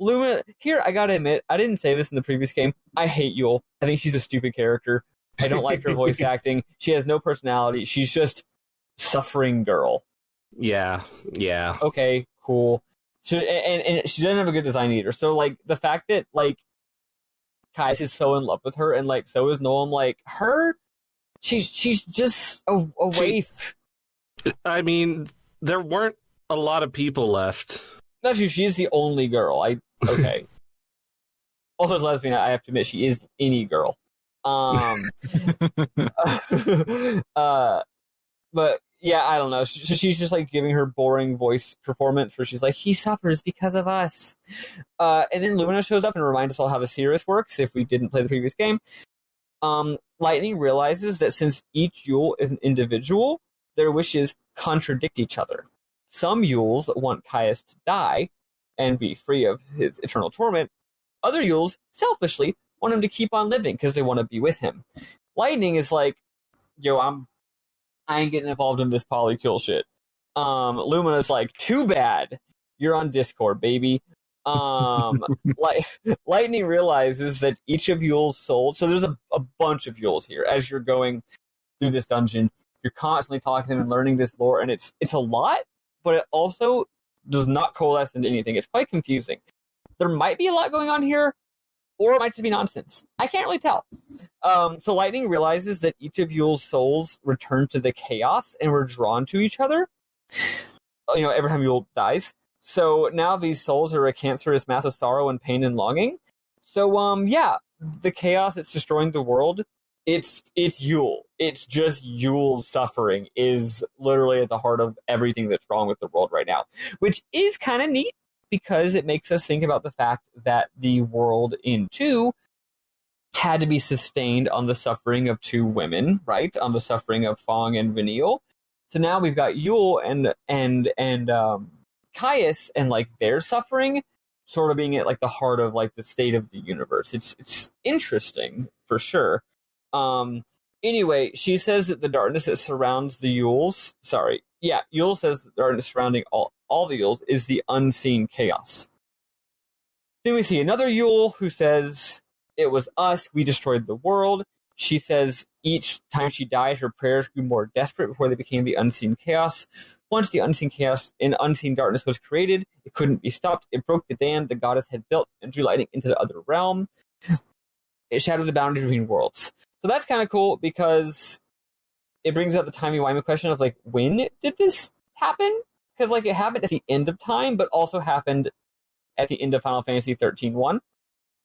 Lumina, here, I gotta admit, I didn't say this in the previous game. I hate Yule. I think she's a stupid character. I don't like her voice acting. She has no personality. She's just suffering girl. Yeah. Okay, cool. And she doesn't have a good design either. So, like, the fact that, like, Kais is so in love with her, and, like, so is Noam, like, her, she's just a waif. I mean, there weren't a lot of people left. Not true, she is the only girl. Okay. Also, as a lesbian, I have to admit, she is any girl. But yeah, I don't know. She's just like giving her boring voice performance where she's like, he suffers because of us. And then Lumina shows up and reminds us all how Viserious works if we didn't play the previous game. Lightning realizes that since each Yule is an individual, their wishes contradict each other. Some Yules want Caius to die and be free of his eternal torment. Other Yules, selfishly, want him to keep on living because they want to be with him. Lightning is like, yo, I ain't getting involved in this polykill shit. Lumina's like, too bad. You're on Discord, baby. Lightning realizes that each of Yule's souls, so there's a bunch of Yules here. As you're going through this dungeon, you're constantly talking to them and learning this lore, and it's a lot, but it also does not coalesce into anything. It's quite confusing. There might be a lot going on here, or it might just be nonsense. I can't really tell. So Lightning realizes that each of Yule's souls return to the chaos and were drawn to each other. You know, every time Yule dies. So now these souls are a cancerous mass of sorrow and pain and longing. So, yeah, the chaos that's destroying the world, it's Yule. It's just Yule's suffering is literally at the heart of everything that's wrong with the world right now, which is kind of neat because it makes us think about the fact that the world in 2 had to be sustained on the suffering of 2 women, right? On the suffering of Fong and Vanille. So now we've got Yule and Caius and like their suffering sort of being at like the heart of like the state of the universe. It's interesting for sure. Anyway, she says that the darkness that surrounds the Yules, Yule says that the darkness surrounding all the Yules is the unseen chaos. Then we see another Yule who says, it was us, we destroyed the world. She says each time she died, her prayers grew more desperate before they became the unseen chaos. Once the unseen chaos and unseen darkness was created, it couldn't be stopped. It broke the dam the goddess had built and drew lightning into the other realm. It shattered the boundary between worlds. So that's kind of cool because it brings up the timey-wimey question of like, when did this happen? Because like it happened at the end of time, but also happened at the end of Final Fantasy XIII 1.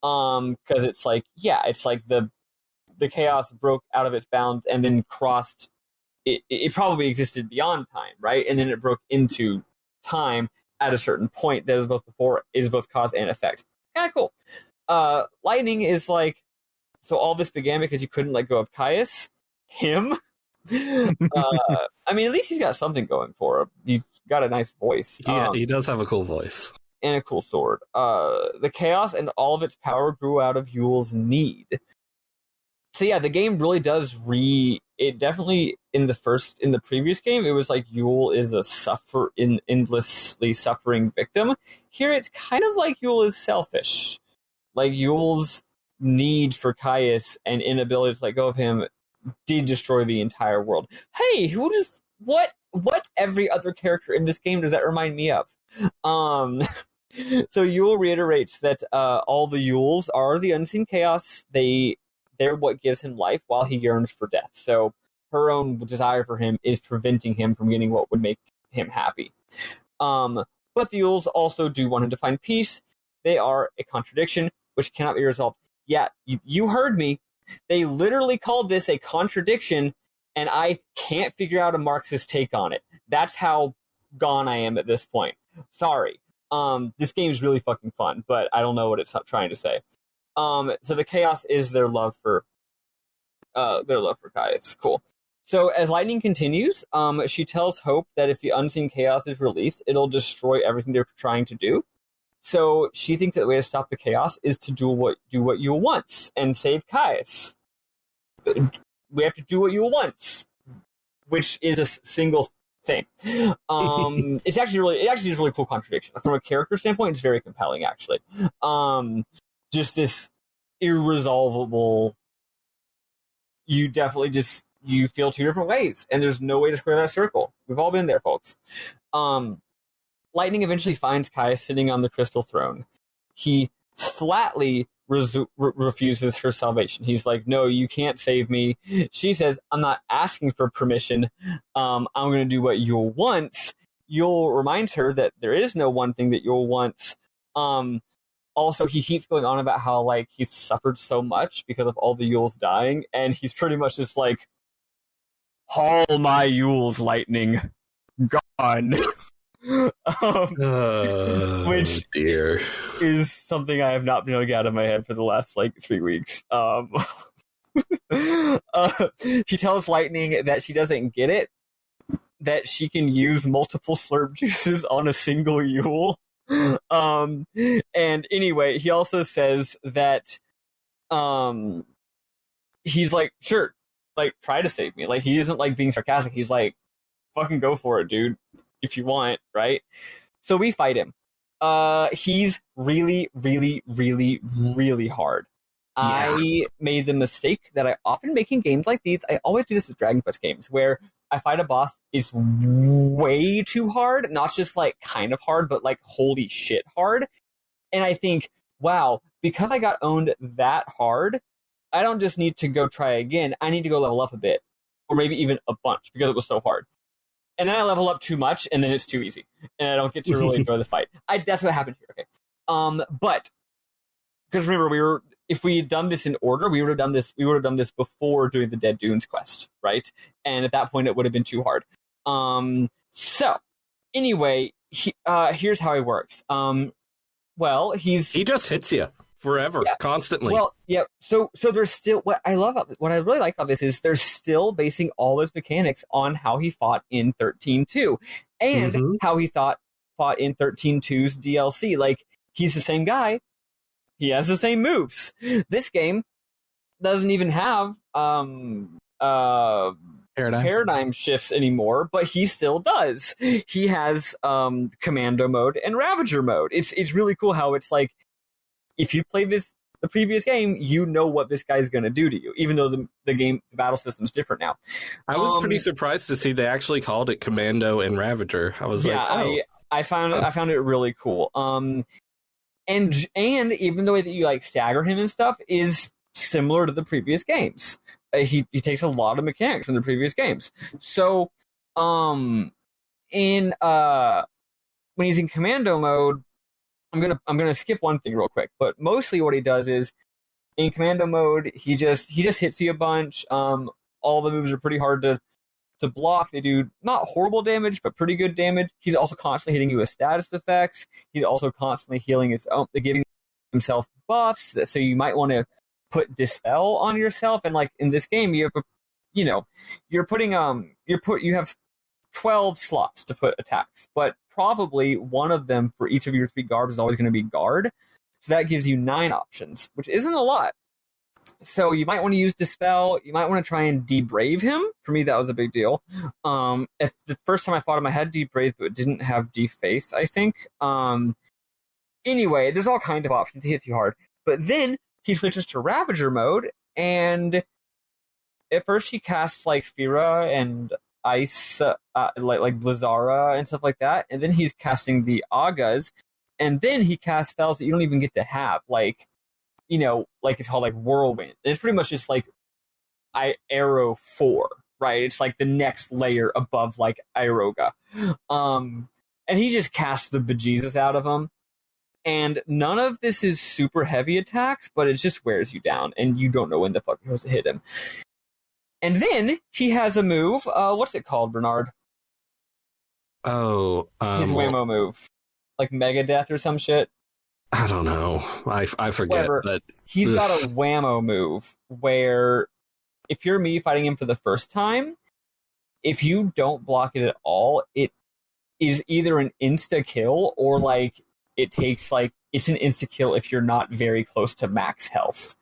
Because it's like, yeah, it's like the chaos broke out of its bounds and then crossed. It probably existed beyond time, right? And then it broke into time at a certain point that is both cause and effect. Kind of cool. Lightning is like, so all this began because you couldn't let go of Caius? Him? I mean, at least he's got something going for him. He's got a nice voice. Yeah, he does have a cool voice. And a cool sword. The chaos and all of its power grew out of Yule's need. So yeah, the game really does it definitely in the previous game, it was like Yule is an endlessly suffering victim. Here it's kind of like Yule is selfish. Like Yule's need for Caius and inability to let go of him did destroy the entire world. Hey, what every other character in this game does that remind me of? So Yule reiterates that all the Yules are the unseen chaos. They're what gives him life while he yearns for death. So her own desire for him is preventing him from getting what would make him happy. But the Yules also do want him to find peace. They are a contradiction which cannot be resolved. Yeah, you heard me. They literally called this a contradiction, and I can't figure out a Marxist take on it. That's how gone I am at this point. Sorry. This game is really fucking fun, but I don't know what it's trying to say. So the chaos is their love for Caius. Cool. So as Lightning continues, she tells Hope that if the unseen chaos is released, it'll destroy everything they're trying to do. So she thinks that the way to stop the chaos is to do what Yule wants and save Caius. We have to do what Yule wants, which is a single Same. It's actually is a really cool contradiction. From a character standpoint, it's very compelling, actually. Just this irresolvable. You definitely you feel two different ways, and there's no way to square that circle. We've all been there, folks. Lightning eventually finds Kai sitting on the crystal throne. He flatly refuses her salvation. He's like, no, you can't save me. She says, I'm not asking for permission. I'm going to do what Yule wants. Yule reminds her that there is no one thing that Yule wants. Also, he keeps going on about how, like, he's suffered so much because of all the Yules dying, and he's pretty much just like, haul my Yules, lightning. Gone. Which dear. is something I have not been able to get out of my head for the last, 3 weeks. He tells Lightning that she doesn't get it, that she can use multiple slurp juices on a single Yule. And anyway, he also says that he's like, sure, try to save me. He isn't being sarcastic. He's like, fucking go for it, dude, if you want, right? So we fight him. He's really, really, really, really hard. Yeah. I made the mistake that I often make in games like these. I always do this with Dragon Quest games, where I fight a boss is way too hard, not just kind of hard, but holy shit hard. And I think, wow, because I got owned that hard, I don't just need to go try again. I need to go level up a bit, or maybe even a bunch, because it was so hard. And then I level up too much, and then it's too easy, and I don't get to really enjoy the fight. That's what happened here. Okay, but because remember, if we had done this in order, we would have done this before doing the Dead Dunes quest, right? And at that point, it would have been too hard. So anyway, here's how he works. Well, he just hits you forever, constantly. Well, yeah. So there's still what I really like about this is they're still basing all his mechanics on how he fought in 13.2 and how he fought in 13.2's DLC. He's the same guy. He has the same moves. This game doesn't even have paradigm shifts anymore, but he still does. He has commando mode and Ravager mode. It's really cool how it's if you play the previous game, you know what this guy's going to do to you, even though the battle system's different now. I was pretty surprised to see they actually called it Commando and Ravager. I was I found it really cool. And even the way that you stagger him and stuff is similar to the previous games. He takes a lot of mechanics from the previous games. So, when he's in commando mode, I'm gonna skip one thing real quick. But mostly what he does is in commando mode, he just hits you a bunch. All the moves are pretty hard to block. They do not horrible damage, but pretty good damage. He's also constantly hitting you with status effects. He's also constantly healing giving himself buffs. So you might want to put Dispel on yourself. And in this game, you have you have 12 slots to put attacks, but probably one of them for each of your 3 guards is always going to be guard. So that gives you 9 options, which isn't a lot. So you might want to use Dispel. You might want to try and Debrave him. For me, that was a big deal. If the first time I fought him, I had Debrave, but it didn't have Defaith, I think. Anyway, there's all kinds of options. He hits you hard. But then he switches to Ravager mode, and at first he casts Fira and Ice, like Blizzara and stuff like that, and then he's casting the Agas, and then he casts spells that you don't even get to have, it's called Whirlwind. It's pretty much just Arrow 4, right? It's the next layer above Iroga. And he just casts the bejesus out of them. And none of this is super heavy attacks, but it just wears you down, and you don't know when the fuck you're supposed to hit him. And then he has a move. What's it called, Bernard? Oh, his Whammo move, Mega Death or some shit. I don't know. I forget. Whatever. But he's got a Whammo move where, if you're me fighting him for the first time, if you don't block it at all, it is either an insta kill or it takes it's an insta kill if you're not very close to max health.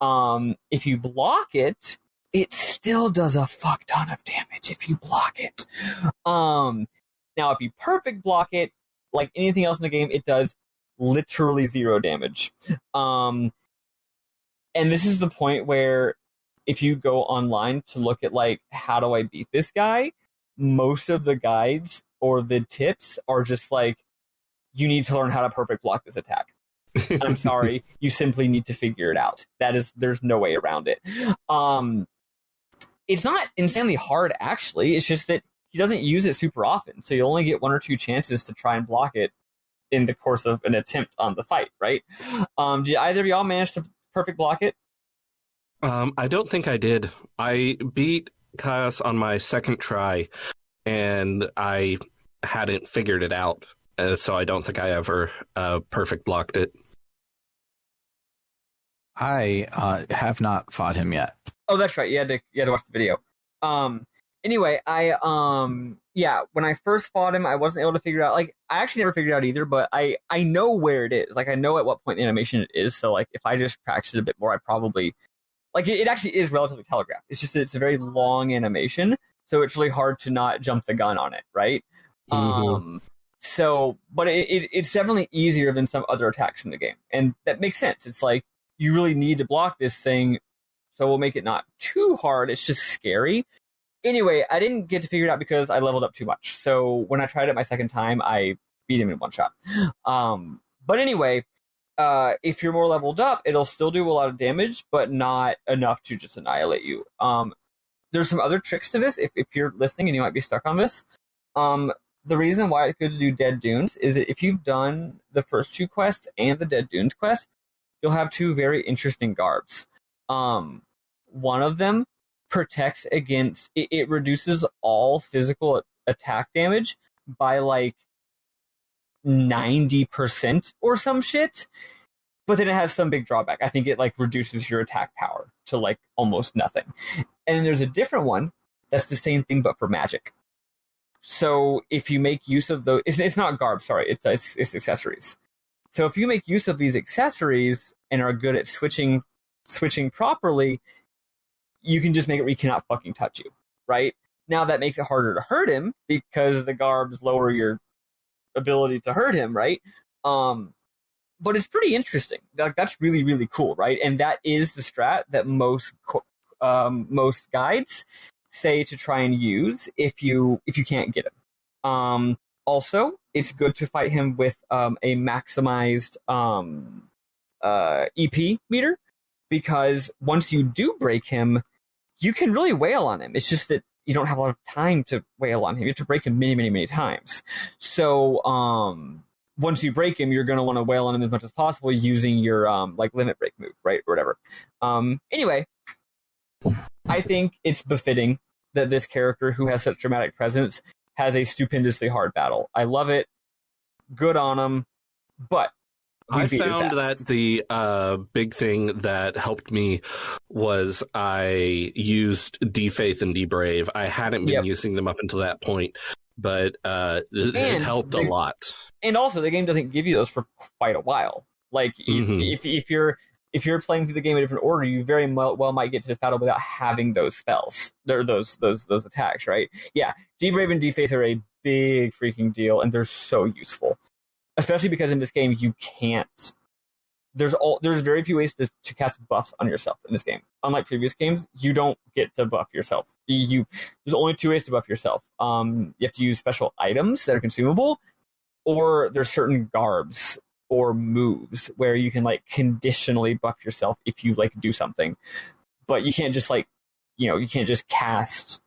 If you block it, it still does a fuck ton of damage if you block it. Now, if you perfect block it, like anything else in the game, it does literally 0 damage. And this is the point where if you go online to look at, like, how do I beat this guy, most of the guides or the tips are just like, you need to learn how to perfect block this attack. I'm sorry, you simply need to figure it out. There's no way around it. It's not insanely hard, actually. It's just that he doesn't use it super often, so you only get 1 or 2 chances to try and block it in the course of an attempt on the fight, right? Did either of y'all manage to perfect block it? I don't think I did. I beat Caius on my second try, and I hadn't figured it out, so I don't think I ever perfect blocked it. I have not fought him yet. Oh, that's right. You had to watch the video. Anyway, when I first fought him, I wasn't able to figure out, like, I actually never figured it out either, but I know where it is. Like, I know at what point in animation it is, so, like, if I just practice it a bit more, I probably, like, it actually is relatively telegraphed. It's just that it's a very long animation, so it's really hard to not jump the gun on it, right? Mm-hmm. But it's definitely easier than some other attacks in the game, and that makes sense. It's like, you really need to block this thing, so we'll make it not too hard, it's just scary. Anyway, I didn't get to figure it out because I leveled up too much. So when I tried it my second time, I beat him in 1 shot. But anyway, if you're more leveled up, it'll still do a lot of damage, but not enough to just annihilate you. There's some other tricks to this, if you're listening and you might be stuck on this. The reason why it's good to do Dead Dunes is that if you've done the first 2 quests and the Dead Dunes quest, you'll have 2 very interesting garbs. One of them protects against, it reduces all physical attack damage by like 90% or some shit, but then it has some big drawback. I think it like reduces your attack power to like almost nothing. And then there's a different one that's the same thing but for magic. So if you make use of those, it's not garb, sorry, it's accessories. So if you make use of these accessories and are good at switching properly, you can just make it where he cannot fucking touch you, right? Now that makes it harder to hurt him because the garbs lower your ability to hurt him, right? But it's pretty interesting. Like, that's really, really cool, right? And that is the strat that most guides say to try and use if you can't get him. Also, it's good to fight him with a maximized EP meter, because once you do break him, you can really wail on him. It's just that you don't have a lot of time to wail on him. You have to break him many, many, many times. So once you break him, you're going to want to wail on him as much as possible using your like limit break move, right, or whatever. Anyway, I think it's befitting that this character who has such dramatic presence has a stupendously hard battle. I love it. Good on him. But I found that the big thing that helped me was I used D-Faith and D-Brave. I hadn't been using them up until that point, but it helped a lot. And also, the game doesn't give you those for quite a while. Like, if you're playing through the game in a different order, you very well might get to this battle without having those spells, or those attacks, right? Yeah, D-Brave and D-Faith are a big freaking deal, and they're so useful. Especially because in this game you can't. There's very few ways to cast buffs on yourself in this game. Unlike previous games, you don't get to buff yourself. There's only 2 ways to buff yourself. You have to use special items that are consumable, or there's certain garbs or moves where you can like conditionally buff yourself if you like do something. But you can't just you can't just cast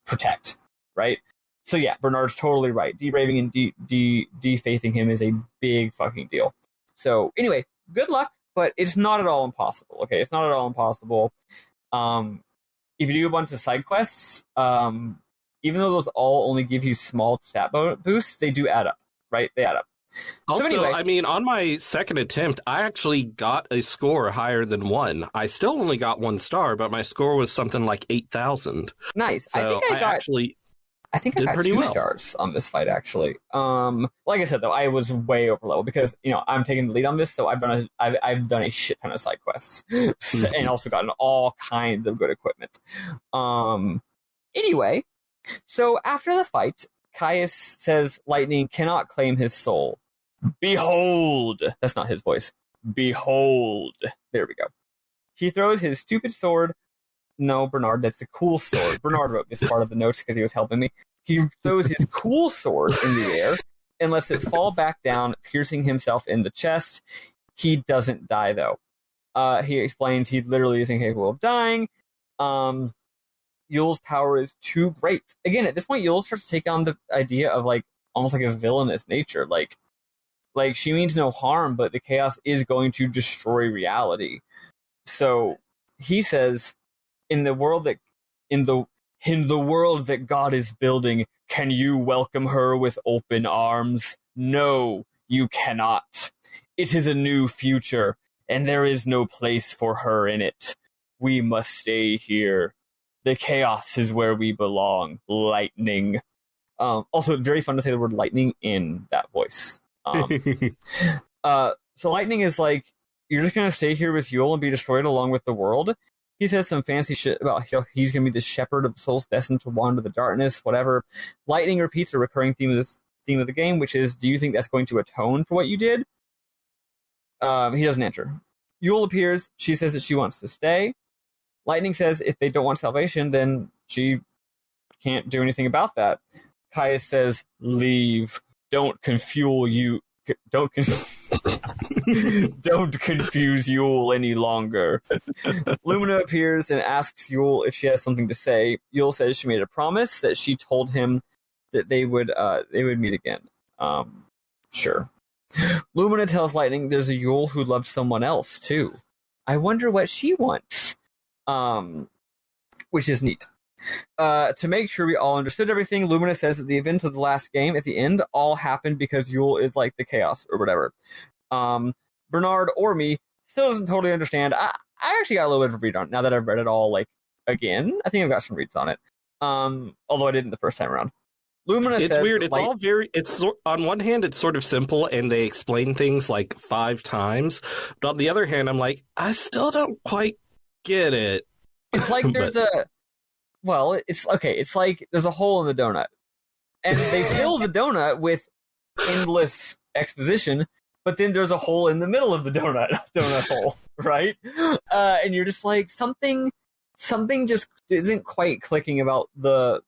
protect, right? So yeah, Bernard's totally right. D-Braving and D-Faithing him is a big fucking deal. So anyway, good luck, but it's not at all impossible, okay? It's not at all impossible. If you do a bunch of side quests, even though those all only give you small stat boosts, they do add up, right? They add up. Also, so anyway, I mean, on my second attempt, I actually got a score higher than 1. I still only got 1 star, but my score was something like 8,000. Nice. So I think I got 2 stars on this fight, actually. Like I said, though, I was way over level because, I'm taking the lead on this, so I've done a shit ton of side quests and also gotten all kinds of good equipment. Anyway, so after the fight, Caius says Lightning cannot claim his soul. Behold! That's not his voice. Behold! There we go. He throws his stupid sword. No, Bernard, that's the cool sword. Bernard wrote this part of the notes because he was helping me. He throws his cool sword in the air and lets it fall back down, piercing himself in the chest. He doesn't die, though. He explains he literally is incapable of dying. Yule's power is too great. Again, at this point, Yule starts to take on the idea of, almost like a villainous nature. Like she means no harm, but the chaos is going to destroy reality. So he says, in the world that God is building, can you welcome her with open arms? No, you cannot. It is a new future, and there is no place for her in it. We must stay here. The chaos is where we belong. Lightning. Also, very fun to say the word lightning in that voice. So Lightning is like, you're just going to stay here with Yule and be destroyed along with the world? He says some fancy shit about how he's going to be the shepherd of souls destined to wander the darkness, whatever. Lightning repeats a recurring theme of the game, which is, do you think that's going to atone for what you did? He doesn't answer. Yule appears. She says that she wants to stay. Lightning says if they don't want salvation, then she can't do anything about that. Caius says, leave. Don't confuse Yule any longer. Lumina appears and asks Yule if she has something to say. Yule says she made a promise that she told him that they would meet again. Sure. Lumina tells Lightning there's a Yule who loved someone else too. I wonder what she wants. Which is neat. To make sure we all understood everything, Lumina says that the events of the last game at the end all happened because Yule is like the chaos or whatever. Bernard or me still doesn't totally understand. I actually got a little bit of a read on it now that I've read it all again. I think I've got some reads on it. Although I didn't the first time around. Lumina it's says weird. It's all very. It's on one hand, it's sort of simple, and they explain things 5 times. But on the other hand, I'm like, I still don't quite get it. It's like there's it's like there's a hole in the donut. And they fill the donut with endless exposition, but then there's a hole in the middle of the donut hole, right? And you're just like, something just isn't quite clicking about the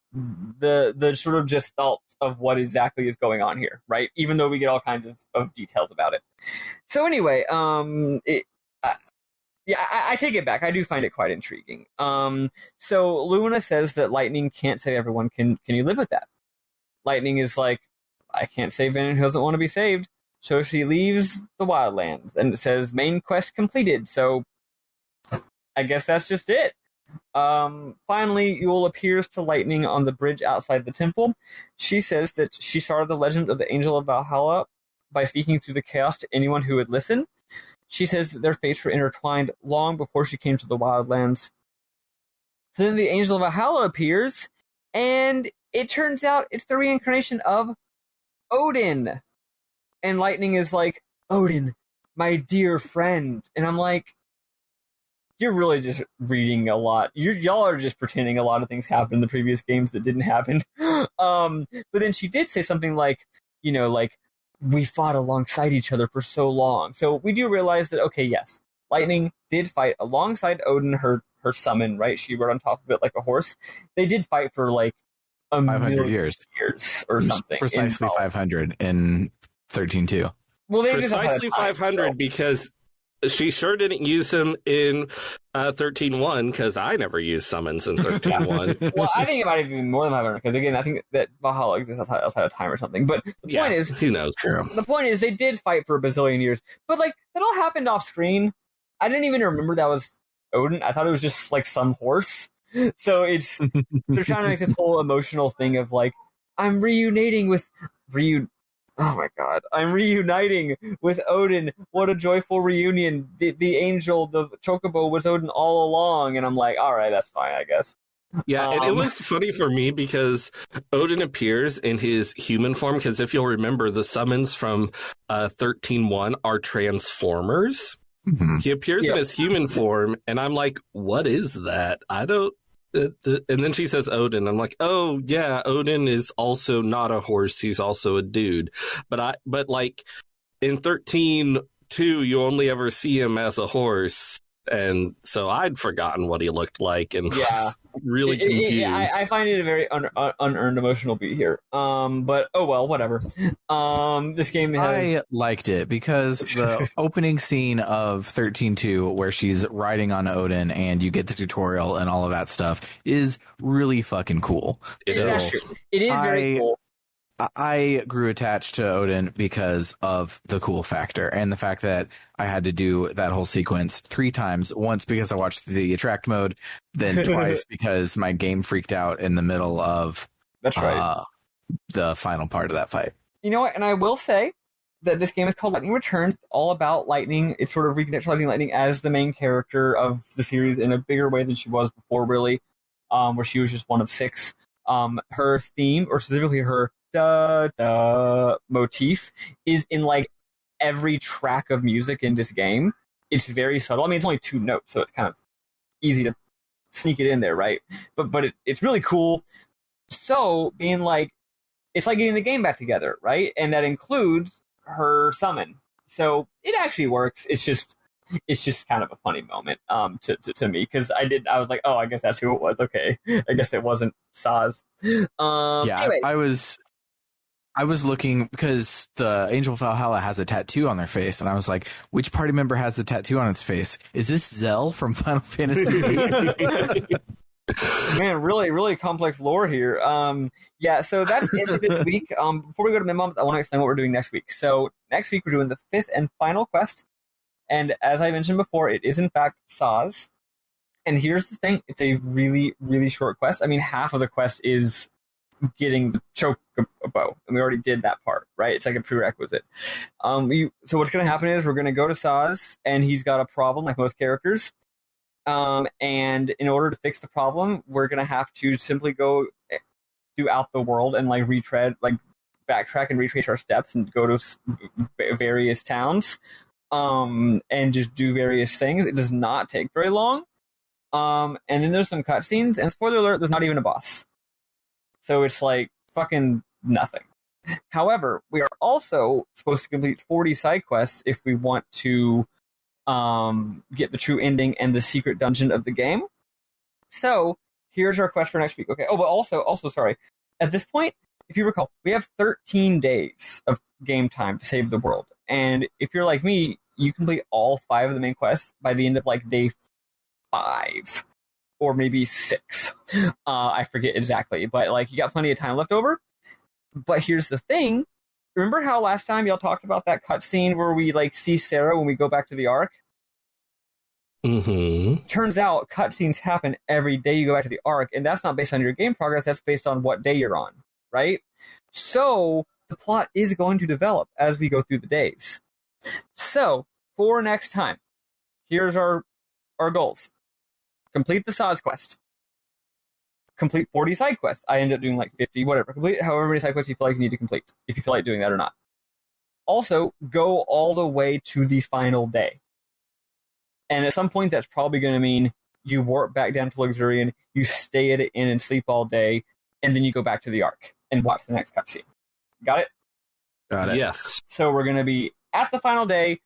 sort of just thought of what exactly is going on here, right? Even though we get all kinds of details about it. So anyway, I take it back. I do find it quite intriguing. So Lumina says that Lightning can't save everyone. Can you live with that? Lightning is like, I can't save anyone who doesn't want to be saved. So she leaves the Wildlands, and it says main quest completed. So I guess that's just it. Finally, Yule appears to Lightning on the bridge outside the temple. She says that she started the legend of the Angel of Valhalla by speaking through the chaos to anyone who would listen. She says that their fates were intertwined long before she came to the Wildlands. So then the Angel of Valhalla appears, and it turns out it's the reincarnation of Odin. And Lightning is like, Odin, my dear friend. And I'm like, you're really just reading a lot. Y'all are just pretending a lot of things happened in the previous games that didn't happen. But then she did say something like, we fought alongside each other for so long. So we do realize that, okay, yes, Lightning did fight alongside Odin, her summon, right? She rode on top of it like a horse. They did fight for 500 years or something. Precisely 500 in 13.2. Well, they precisely 500 because she sure didn't use him in 13.1 because I never used summons in 13.1. Well, I think it might have been more than 500 because, again, I think that Valhalla exists outside of time or something. But the point is, who knows? True. The point is, they did fight for a bazillion years, but that all happened off screen. I didn't even remember that was Odin. I thought it was just some horse. So they're trying to make this whole emotional thing of I'm reuniting with Oh my god, I'm reuniting with Odin. What a joyful reunion. The angel, the chocobo was Odin all along. And I'm like, all right, that's fine, I guess. Yeah, and it was funny for me because Odin appears in his human form, because if you'll remember, the summons from 13.1 are Transformers. Mhm. He appears in his human form, and I'm like, what is that? I don't... and then she says Odin. I'm like, oh, yeah, Odin is also not a horse. He's also a dude. But like, in 13.2, you only ever see him as a horse. And so I'd forgotten what he looked like and was really confused. I find it a very unearned emotional beat here. But oh well, whatever. This game has... I liked it because the opening scene of 13.2, where she's riding on Odin and you get the tutorial and all of that stuff, is really fucking cool. It is very cool. I grew attached to Odin because of the cool factor and the fact that I had to do that whole sequence 3 times. Once because I watched the attract mode, then twice because my game freaked out in the middle of the final part of that fight. You know what? And I will say that this game is called Lightning Returns. It's all about Lightning. It's sort of recontextualizing Lightning as the main character of the series in a bigger way than she was before, really, where she was just one of 6. Her theme, or specifically her motif, is in like every track of music in this game. It's very subtle. I mean, it's only 2 notes, so it's kind of easy to sneak it in there, right? But it's really cool. So being like, it's like getting the game back together, right? And that includes her summon. So it actually works. It's just kind of a funny moment to me, because I was like, oh, I guess that's who it was. Okay, I guess it wasn't Saz. Anyway. I was looking because the Angel of Valhalla has a tattoo on their face, and I was like, which party member has the tattoo on its face? Is this Zell from Final Fantasy VIII? Man, really, really complex lore here. So that's it for this week. Before we go to Mid-Moms, I want to explain what we're doing next week. So next week, we're doing the 5th and final quest. And as I mentioned before, it is in fact Saz. And here's the thing. It's a really, really short quest. I mean, half of the quest is getting the chocobo, and we already did that part, right? It's like a prerequisite. So what's going to happen is we're going to go to Saz, and he's got a problem, like most characters. And in order to fix the problem, we're going to have to simply go throughout the world and like backtrack and retrace our steps and go to various towns, and just do various things. It does not take very long. And then there's some cutscenes, and spoiler alert, there's not even a boss. So it's like fucking nothing. However, we are also supposed to complete 40 side quests if we want to get the true ending and the secret dungeon of the game. So here's our quest for next week. Okay. Oh, but also, sorry. At this point, if you recall, we have 13 days of game time to save the world. And if you're like me, you complete all 5 of the main quests by the end of like day 5. Or maybe 6. I forget exactly. But like, you got plenty of time left over. But here's the thing. Remember how last time y'all talked about that cutscene where we like see Sarah when we go back to the Ark? Mm-hmm. Turns out cutscenes happen every day you go back to the Ark, and that's not based on your game progress. That's based on what day you're on, right? So the plot is going to develop as we go through the days. So for next time, here's our goals. Complete the Saz quest. Complete 40 side quests. I end up doing like 50, whatever. Complete however many side quests you feel like you need to complete, if you feel like doing that or not. Also, go all the way to the final day. And at some point, that's probably going to mean you warp back down to Luxurion, you stay at an inn and sleep all day, and then you go back to the Ark and watch the next cutscene. Got it? Got it. Yes. So we're going to be at the final day,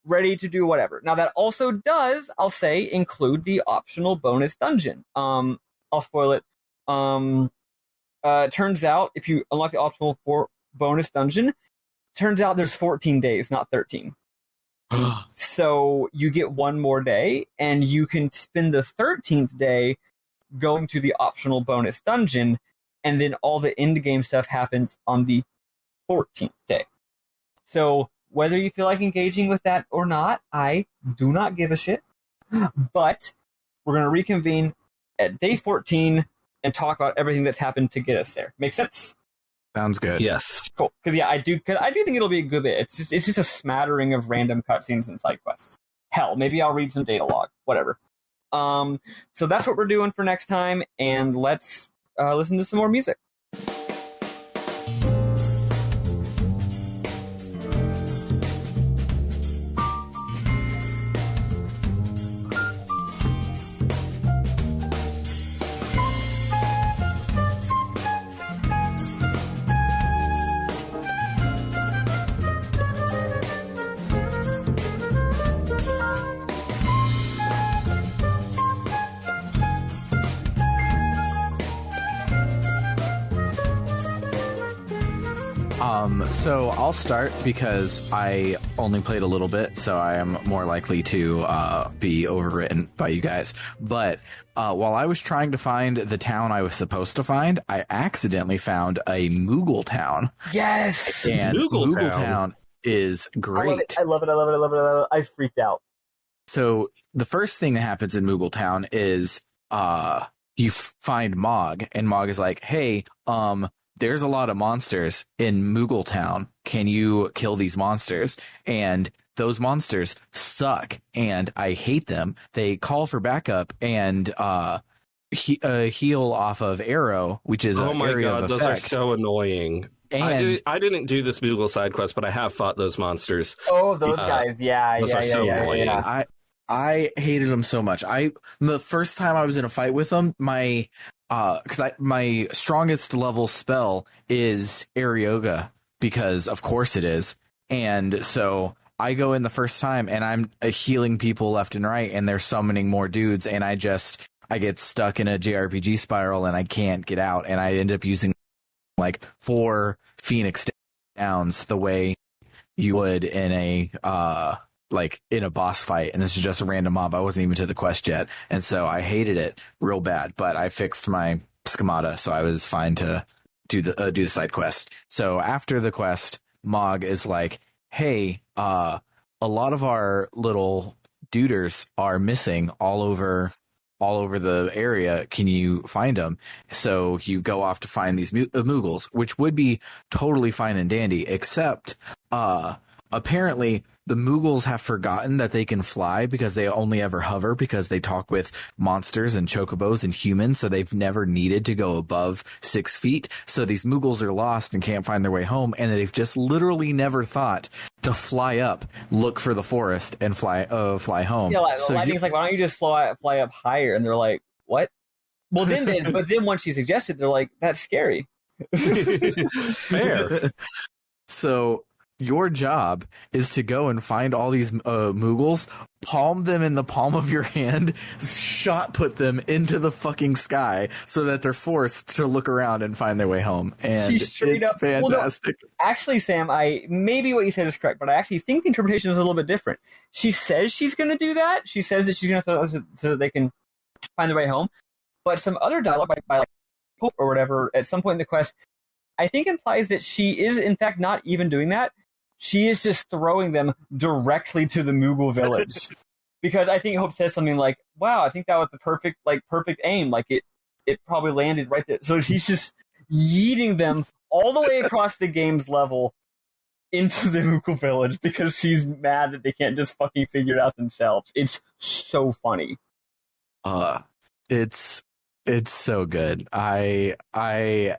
ready to do whatever. Now, that also does, I'll say, include the optional bonus dungeon. I'll spoil it. Turns out, if you unlock the optional bonus dungeon, turns out there's 14 days, not 13. So you get one more day, and you can spend the 13th day going to the optional bonus dungeon, and then all the end game stuff happens on the 14th day. So whether you feel like engaging with that or not, I do not give a shit. But we're going to reconvene at day 14 and talk about everything that's happened to get us there. Make sense? Sounds good. Yes. Cool. Because I do think it'll be a good bit. It's just a smattering of random cutscenes and side quests. Hell, maybe I'll read some data log. Whatever. So that's what we're doing for next time, and let's listen to some more music. So I'll start because I only played a little bit, so I am more likely to be overwritten by you guys. But while I was trying to find the town I was supposed to find, I accidentally found a Moogle town. Yes! And Moogle town is great. I love it. I freaked out. So the first thing that happens in Moogle town is you find Mog, and Mog is like, hey, there's a lot of monsters in Moogle Town. Can you kill these monsters? And those monsters suck, and I hate them. They call for backup and heal off of Arrow, which is an area of effect. Those are so annoying. And I didn't do this Moogle side quest, but I have fought those monsters. Oh, those guys, those are so annoying. I hated them so much. The first time I was in a fight with them, my strongest level spell is Air Yoga, because of course it is. And so I go in the first time and I'm healing people left and right, and they're summoning more dudes, and I get stuck in a JRPG spiral and I can't get out, and I end up using like 4 Phoenix Downs the way you would in a boss fight, and this is just a random mob. I wasn't even to the quest yet, and so I hated it real bad, but I fixed my schemata, so I was fine to do the side quest. So after the quest, Mog is like, hey, a lot of our little duders are missing all over the area. Can you find them? So you go off to find these Moogles, which would be totally fine and dandy, except apparently the Moogles have forgotten that they can fly because they only ever hover because they talk with monsters and chocobos and humans, so they've never needed to go above 6 feet. So these Moogles are lost and can't find their way home, and they've just literally never thought to fly up, look for the forest, and fly home. Yeah, so Lightning's like, why don't you just fly up higher? And they're like, what? Well, then once she suggested, they're like, that's scary. Fair. So your job is to go and find all these Moogles, palm them in the palm of your hand, shot put them into the fucking sky so that they're forced to look around and find their way home. And it's fantastic. Well, no, actually, Sam, maybe what you said is correct, but I actually think the interpretation is a little bit different. She says she's going to do that. She says that she's going to so that they can find their way home. But some other dialogue by like Hope or whatever at some point in the quest, I think implies that she is in fact not even doing that. She is just throwing them directly to the Moogle village. Because I think Hope says something like, wow, I think that was the perfect aim. Like it probably landed right there. So she's just yeeting them all the way across the game's level into the Moogle village because she's mad that they can't just fucking figure it out themselves. It's so funny. It's so good. I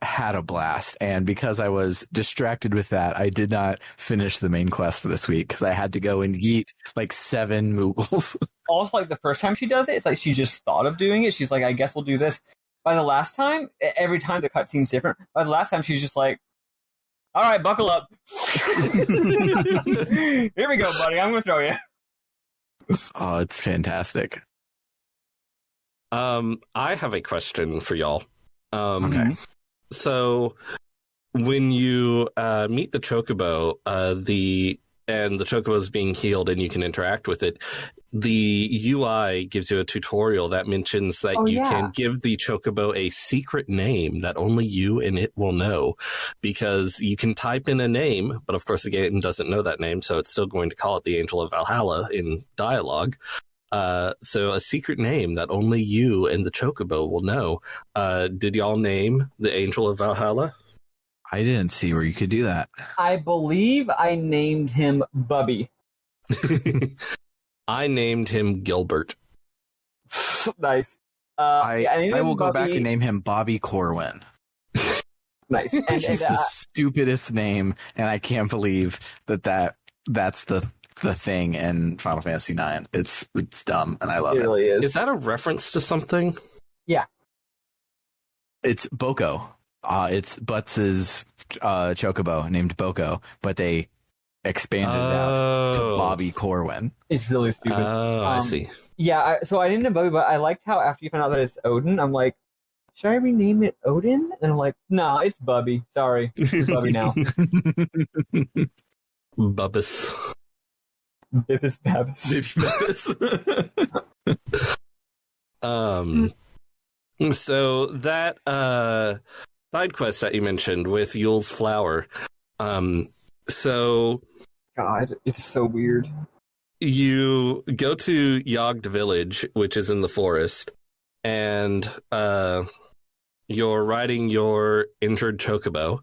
had a blast, and because I was distracted with that, I did not finish the main quest this week because I had to go and yeet like 7 Moogles. Also, like the first time she does it, it's like she just thought of doing it. She's like, I guess we'll do this. By the last time, every time the cutscene's different. By the last time, she's just like, all right, buckle up. Here we go, buddy. I'm going to throw you. Oh, it's fantastic. I have a question for y'all. Okay. So when you meet the chocobo, the chocobo is being healed and you can interact with it, the UI gives you a tutorial that mentions that can give the chocobo a secret name that only you and it will know, because you can type in a name, but of course the game doesn't know that name, so it's still going to call it the Angel of Valhalla in dialogue. So a secret name that only you and the chocobo will know. Did y'all name the Angel of Valhalla? I didn't see where you could do that. I believe I named him Bubby. I named him Gilbert. Nice. I will go back and name him Bobby Corwin. Nice. It's the stupidest name, and I can't believe that's the thing in Final Fantasy IX. It's dumb, and I love it. Really is. Is that a reference to something? Yeah. It's Boko. It's Butts's chocobo named Boko, but they expanded it out to Bobby Corwin. It's really stupid. Oh, I see. Yeah, so I didn't know Bobby, but I liked how after you found out that it's Odin, I'm like, should I rename it Odin? And I'm like, nah, it's Bubby. Sorry. It's Bubby now. Bubbus. Bibbis Babbis. So that side quest that you mentioned with Yule's flower. So God, it's so weird. You go to Yogd Village, which is in the forest, and you're riding your injured chocobo,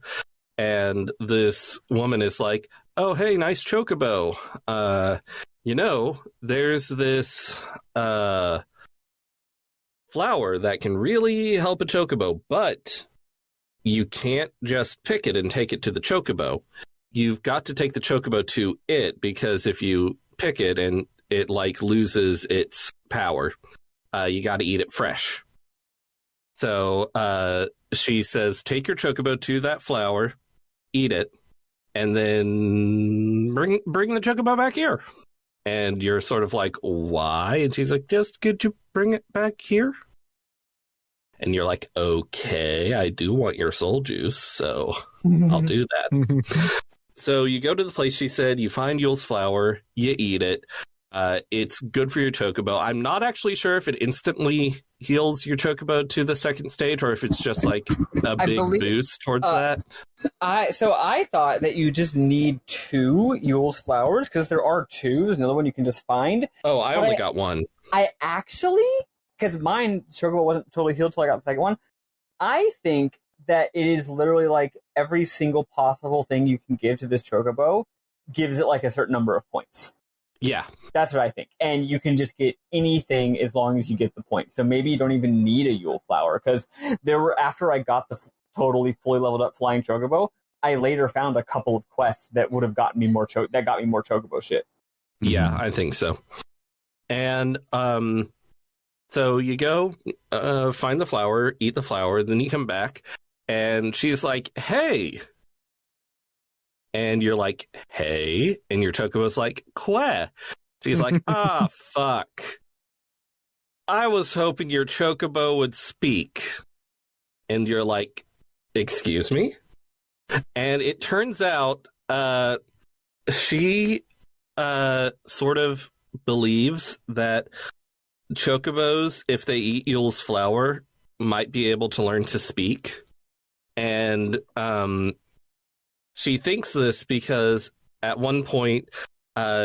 and this woman is like, oh, hey, nice chocobo. There's this flower that can really help a chocobo, but you can't just pick it and take it to the chocobo. You've got to take the chocobo to it, because if you pick it and it loses its power, you got to eat it fresh. So she says, take your chocobo to that flower, eat it, and then bring the chocobo back here. And you're sort of like, why? And she's like, just could you bring it back here? And you're like, okay, I do want your soul juice, so I'll do that. So you go to the place she said, you find Yule's flower, you eat it. It's good for your chocobo. I'm not actually sure if it instantly heals your chocobo to the second stage, or if it's just like a big boost towards that. I thought that you just need 2 Yule's flowers, because there are 2. There's another one you can just find. Oh, I only got 1. I actually, because mine chocobo wasn't totally healed till I got the second one, I think that it is literally like every single possible thing you can give to this chocobo gives it like a certain number of points. Yeah. That's what I think. And you can just get anything as long as you get the points. So maybe you don't even need a Yule flower, because after I got the totally fully leveled up flying chocobo, I later found a couple of quests that would have gotten me more chocobo shit. Yeah, I think so. And so you go find the flower, eat the flower, then you come back, and she's like, hey. And you're like, hey. And your chocobo's like, queh. She's like, fuck. I was hoping your chocobo would speak. And you're like, excuse me? And it turns out she sort of believes that chocobos, if they eat Yule's flower, might be able to learn to speak. And she thinks this because at one point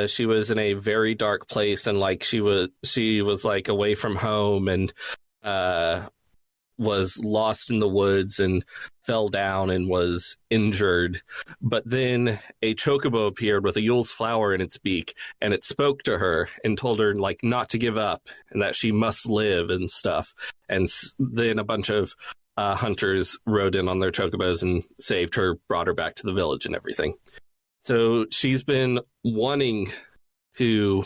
she was in a very dark place, and she was like away from home, and was lost in the woods and fell down and was injured. But then a chocobo appeared with a Yule's flower in its beak, and it spoke to her and told her not to give up and that she must live and stuff. And then a bunch of hunters rode in on their chocobos and saved her, brought her back to the village and everything. So she's been wanting to...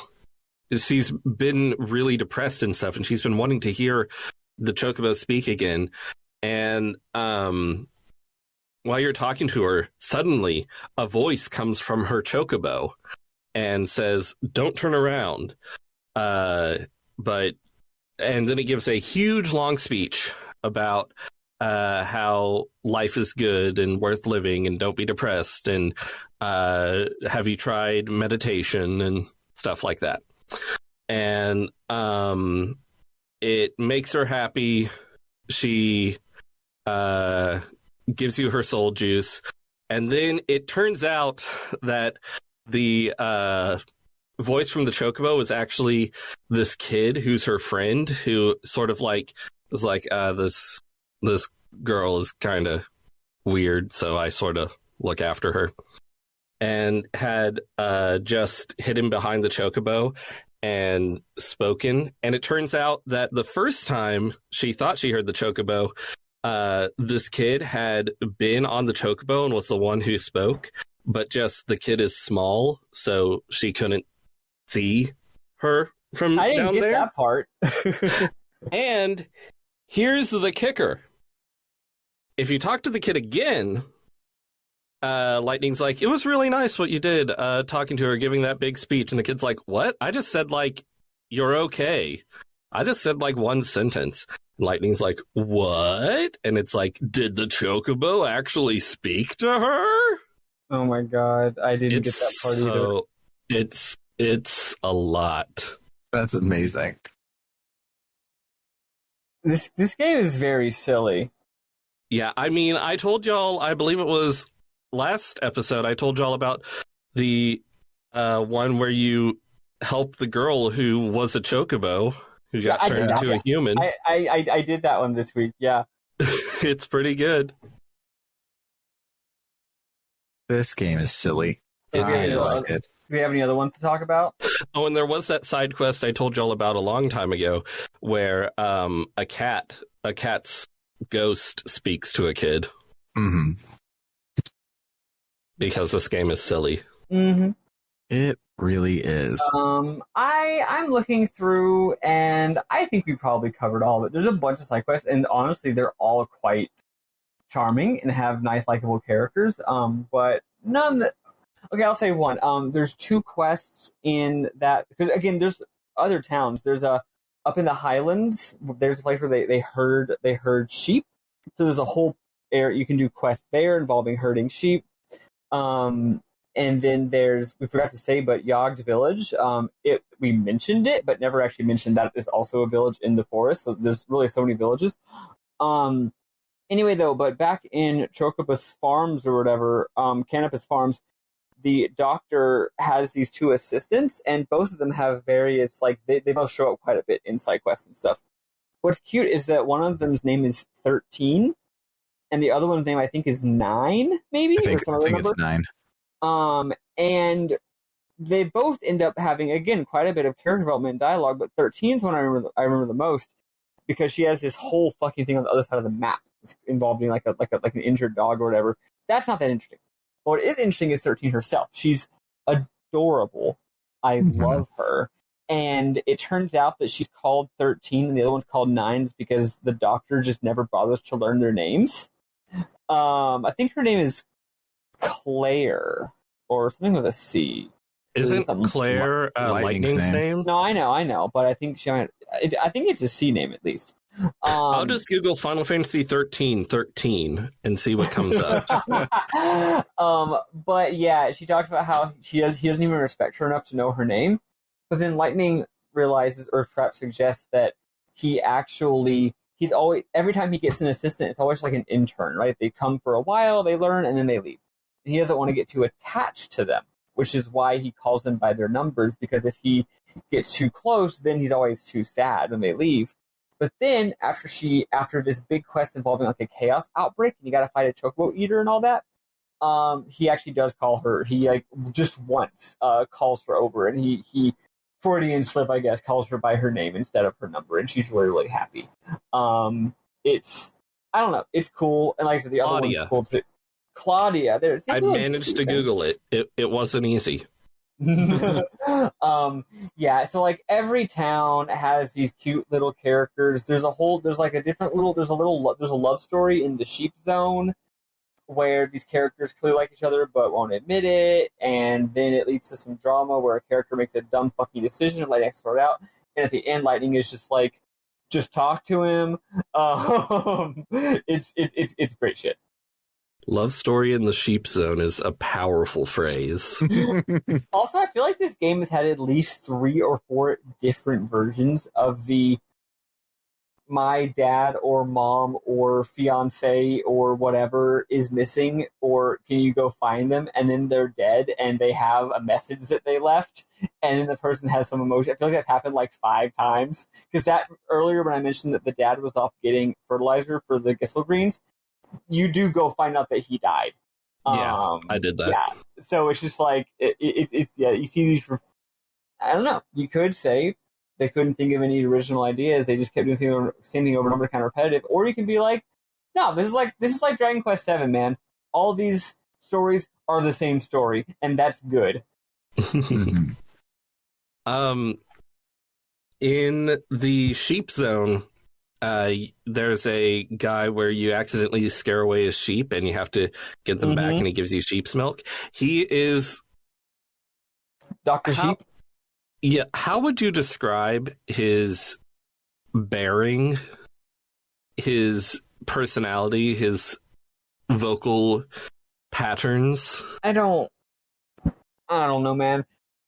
She's been really depressed and stuff, and she's been wanting to hear the chocobo speak again. And while you're talking to her, suddenly a voice comes from her chocobo and says, don't turn around. And then it gives a huge long speech about how life is good and worth living and don't be depressed, and have you tried meditation and stuff like that. And it makes her happy. She gives you her soul juice. And then it turns out that the voice from the chocobo is actually this kid who's her friend, who sort of was like, this girl is kind of weird, so I sort of look after her. And had just hidden behind the chocobo and spoken. And it turns out that the first time she thought she heard the chocobo, this kid had been on the chocobo and was the one who spoke, but just the kid is small, so she couldn't see her from I didn't down get there. that part. And here's the kicker. If you talk to the kid again, Lightning's like, it was really nice what you did, talking to her, giving that big speech. And the kid's like, what? I just said, like, you're okay. I just said, like, one sentence. And Lightning's like, what? And it's like, did the chocobo actually speak to her? Oh my god, I didn't get that part either. It's a lot. That's amazing. This game is very silly. Yeah, I mean, I told y'all, I believe it was last episode, I told y'all about the one where you help the girl who was a chocobo who got turned into a human. I did that one this week, yeah. It's pretty good. This game is silly. Do we have any other ones to talk about? Oh, and there was that side quest I told y'all about a long time ago where a cat's ghost speaks to a kid. Mm-hmm. Because this game is silly. Mm-hmm. It really is. I'm looking through, and I think we probably covered all of it. There's a bunch of side quests, and honestly, they're all quite charming and have nice, likable characters. But none that... Okay, I'll say one. There's two quests in that... Because, again, there's other towns. There's up in the Highlands, there's a place where they herd sheep. So there's a whole area you can do quests there involving herding sheep. And then we forgot to say, but Yogg's village, we mentioned it, but never actually mentioned that it's also a village in the forest. So there's really so many villages. Anyway, though, but back in Chocobus Farms or whatever, Canopus Farms, the doctor has these two assistants, and both of them have various, like, they both show up quite a bit in side quests and stuff. What's cute is that one of them's name is 13, and the other one's name, I think, is 9, maybe? I think number. It's 9. And they both end up having, again, quite a bit of character development and dialogue, but 13 is one I remember the most, because she has this whole fucking thing on the other side of the map involving like an injured dog or whatever. That's not that interesting. What is interesting is 13 herself. She's adorable. I love her. And it turns out that she's called 13 and the other one's called 9 because the doctor just never bothers to learn their names. I think her name is Claire or something with a C. Isn't Claire Lightning's name? No, I know, but I think I think it's a C name at least. I'll just Google Final Fantasy XIII and see what comes up. But yeah, she talks about how he doesn't even respect her enough to know her name. But then Lightning realizes, or perhaps suggests, that he's always, every time he gets an assistant, it's always like an intern, right? They come for a while, they learn, and then they leave. And he doesn't want to get too attached to them, which is why he calls them by their numbers, because if he gets too close, then he's always too sad when they leave. But then, after this big quest involving like a chaos outbreak, and you gotta fight a chocobo eater and all that, he actually does call her. He like just once calls her over, and he Freudian slip, I guess, calls her by her name instead of her number, and she's really, really happy. It's, I don't know, it's cool, and like I said, the other one's cool too. Claudia, I managed to Google it. It wasn't easy. Yeah, so like every town has these cute little characters. There's a love story in the sheep zone where these characters clearly like each other but won't admit it, and then it leads to some drama where a character makes a dumb fucking decision and Lightning has to sort it out, and at the end Lightning is just like, just talk to him. It's great shit. Love story in the sheep zone is a powerful phrase. Also, I feel like this game has had at least 3 or 4 different versions of the my dad or mom or fiance or whatever is missing, or can you go find them, and then they're dead and they have a message that they left and then the person has some emotion. I feel like that's happened like 5 times, because that earlier when I mentioned that the dad was off getting fertilizer for the Gissel Greens, you do go find out that he died. Yeah, I did that. Yeah, so it's just like it's you see these. I don't know. You could say they couldn't think of any original ideas. They just kept doing the same thing over and over, kind of repetitive. Or you can be like, no, this is like Dragon Quest VII, man. All these stories are the same story, and that's good. In the sheep zone, there's a guy where you accidentally scare away his sheep, and you have to get them back, and he gives you sheep's milk. He is Dr. Sheep. Yeah, how would you describe his bearing, his personality, his vocal patterns? I don't know, man.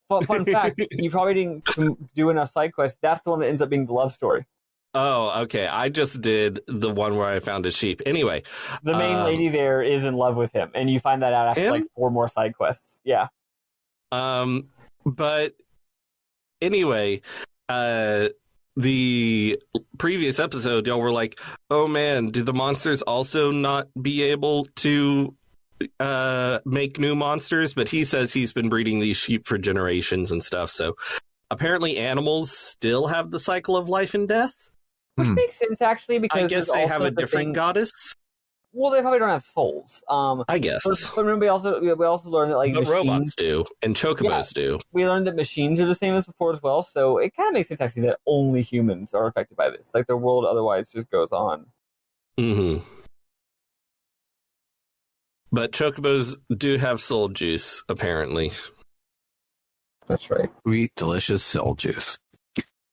Fun fact, you probably didn't do enough side quests. That's the one that ends up being the love story. Oh, okay. I just did the one where I found his sheep. Anyway. The main lady there is in love with him, and you find that out after like 4 more side quests. Yeah. But anyway, the previous episode, y'all were like, oh man, do the monsters also not be able to make new monsters? But he says he's been breeding these sheep for generations and stuff, so apparently animals still have the cycle of life and death, which makes sense actually, because I guess they have a different goddess. Well, they probably don't have souls. I guess. But remember, we also learned that but robots do, and chocobos do. We learned that machines are the same as before as well, so it kind of makes sense actually that only humans are affected by this. Like the world otherwise just goes on. But chocobos do have soul juice, apparently. That's right. Sweet, delicious soul juice.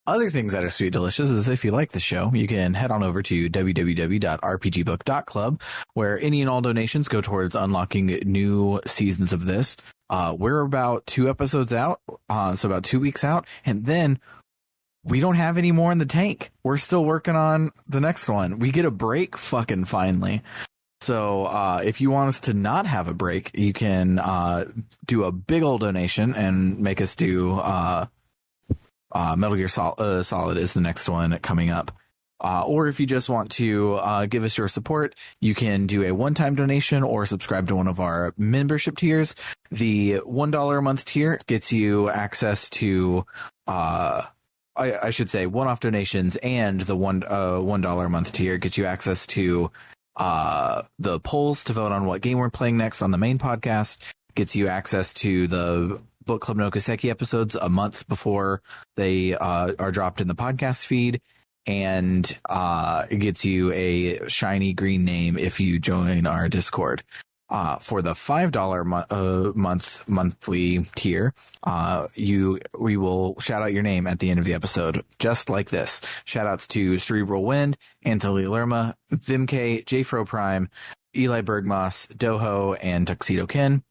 Other things that are sweet, delicious is if you like the show, you can head on over to www.rpgbook.club, where any and all donations go towards unlocking new seasons of this. We're about 2 episodes out, so about 2 weeks out, and then we don't have any more in the tank. We're still working on the next one. We get a break fucking finally. So if you want us to not have a break, you can do a big old donation and make us do Metal Gear Solid is the next one coming up. Or if you just want to give us your support, you can do a one-time donation or subscribe to one of our membership tiers. The $1 a month tier gets you access to, I should say, one-off donations, and the $1 a month tier gets you access to the polls to vote on what game we're playing next on the main podcast, gets you access to the Book Club no Kaseki episodes a month before they are dropped in the podcast feed, and it gets you a shiny green name if you join our Discord. For the $5 monthly tier, we will shout out your name at the end of the episode, just like this. Shout outs to Cerebral Wind, Anthony Lerma, Vimk, J-Fro Prime, Eli Bergmoss, Doho, and Tuxedo Ken.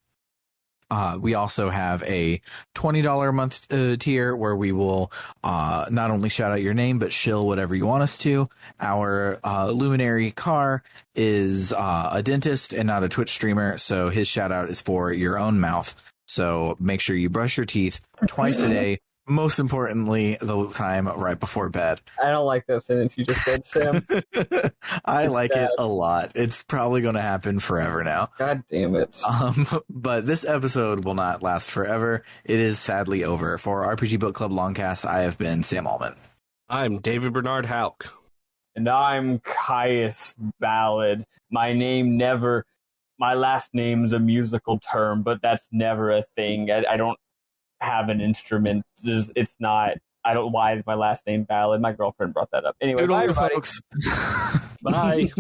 We also have a $20 a month tier where we will not only shout out your name, but shill whatever you want us to. Our luminary Car is a dentist and not a Twitch streamer, so his shout out is for your own mouth. So make sure you brush your teeth twice a day. Most importantly, the time right before bed. I don't like that sentence you just said, Sam. I like it a lot. It's probably going to happen forever now. God damn it. But this episode will not last forever. It is sadly over. For RPG Book Club Longcast, I have been Sam Allman. I'm David Bernard Houck. And I'm Caius Ballad. My last name's a musical term, but that's never a thing. I don't have an instrument. It's not. I don't. Why is my last name Ballad? My girlfriend brought that up. Anyway, bye, everybody. Folks. Bye.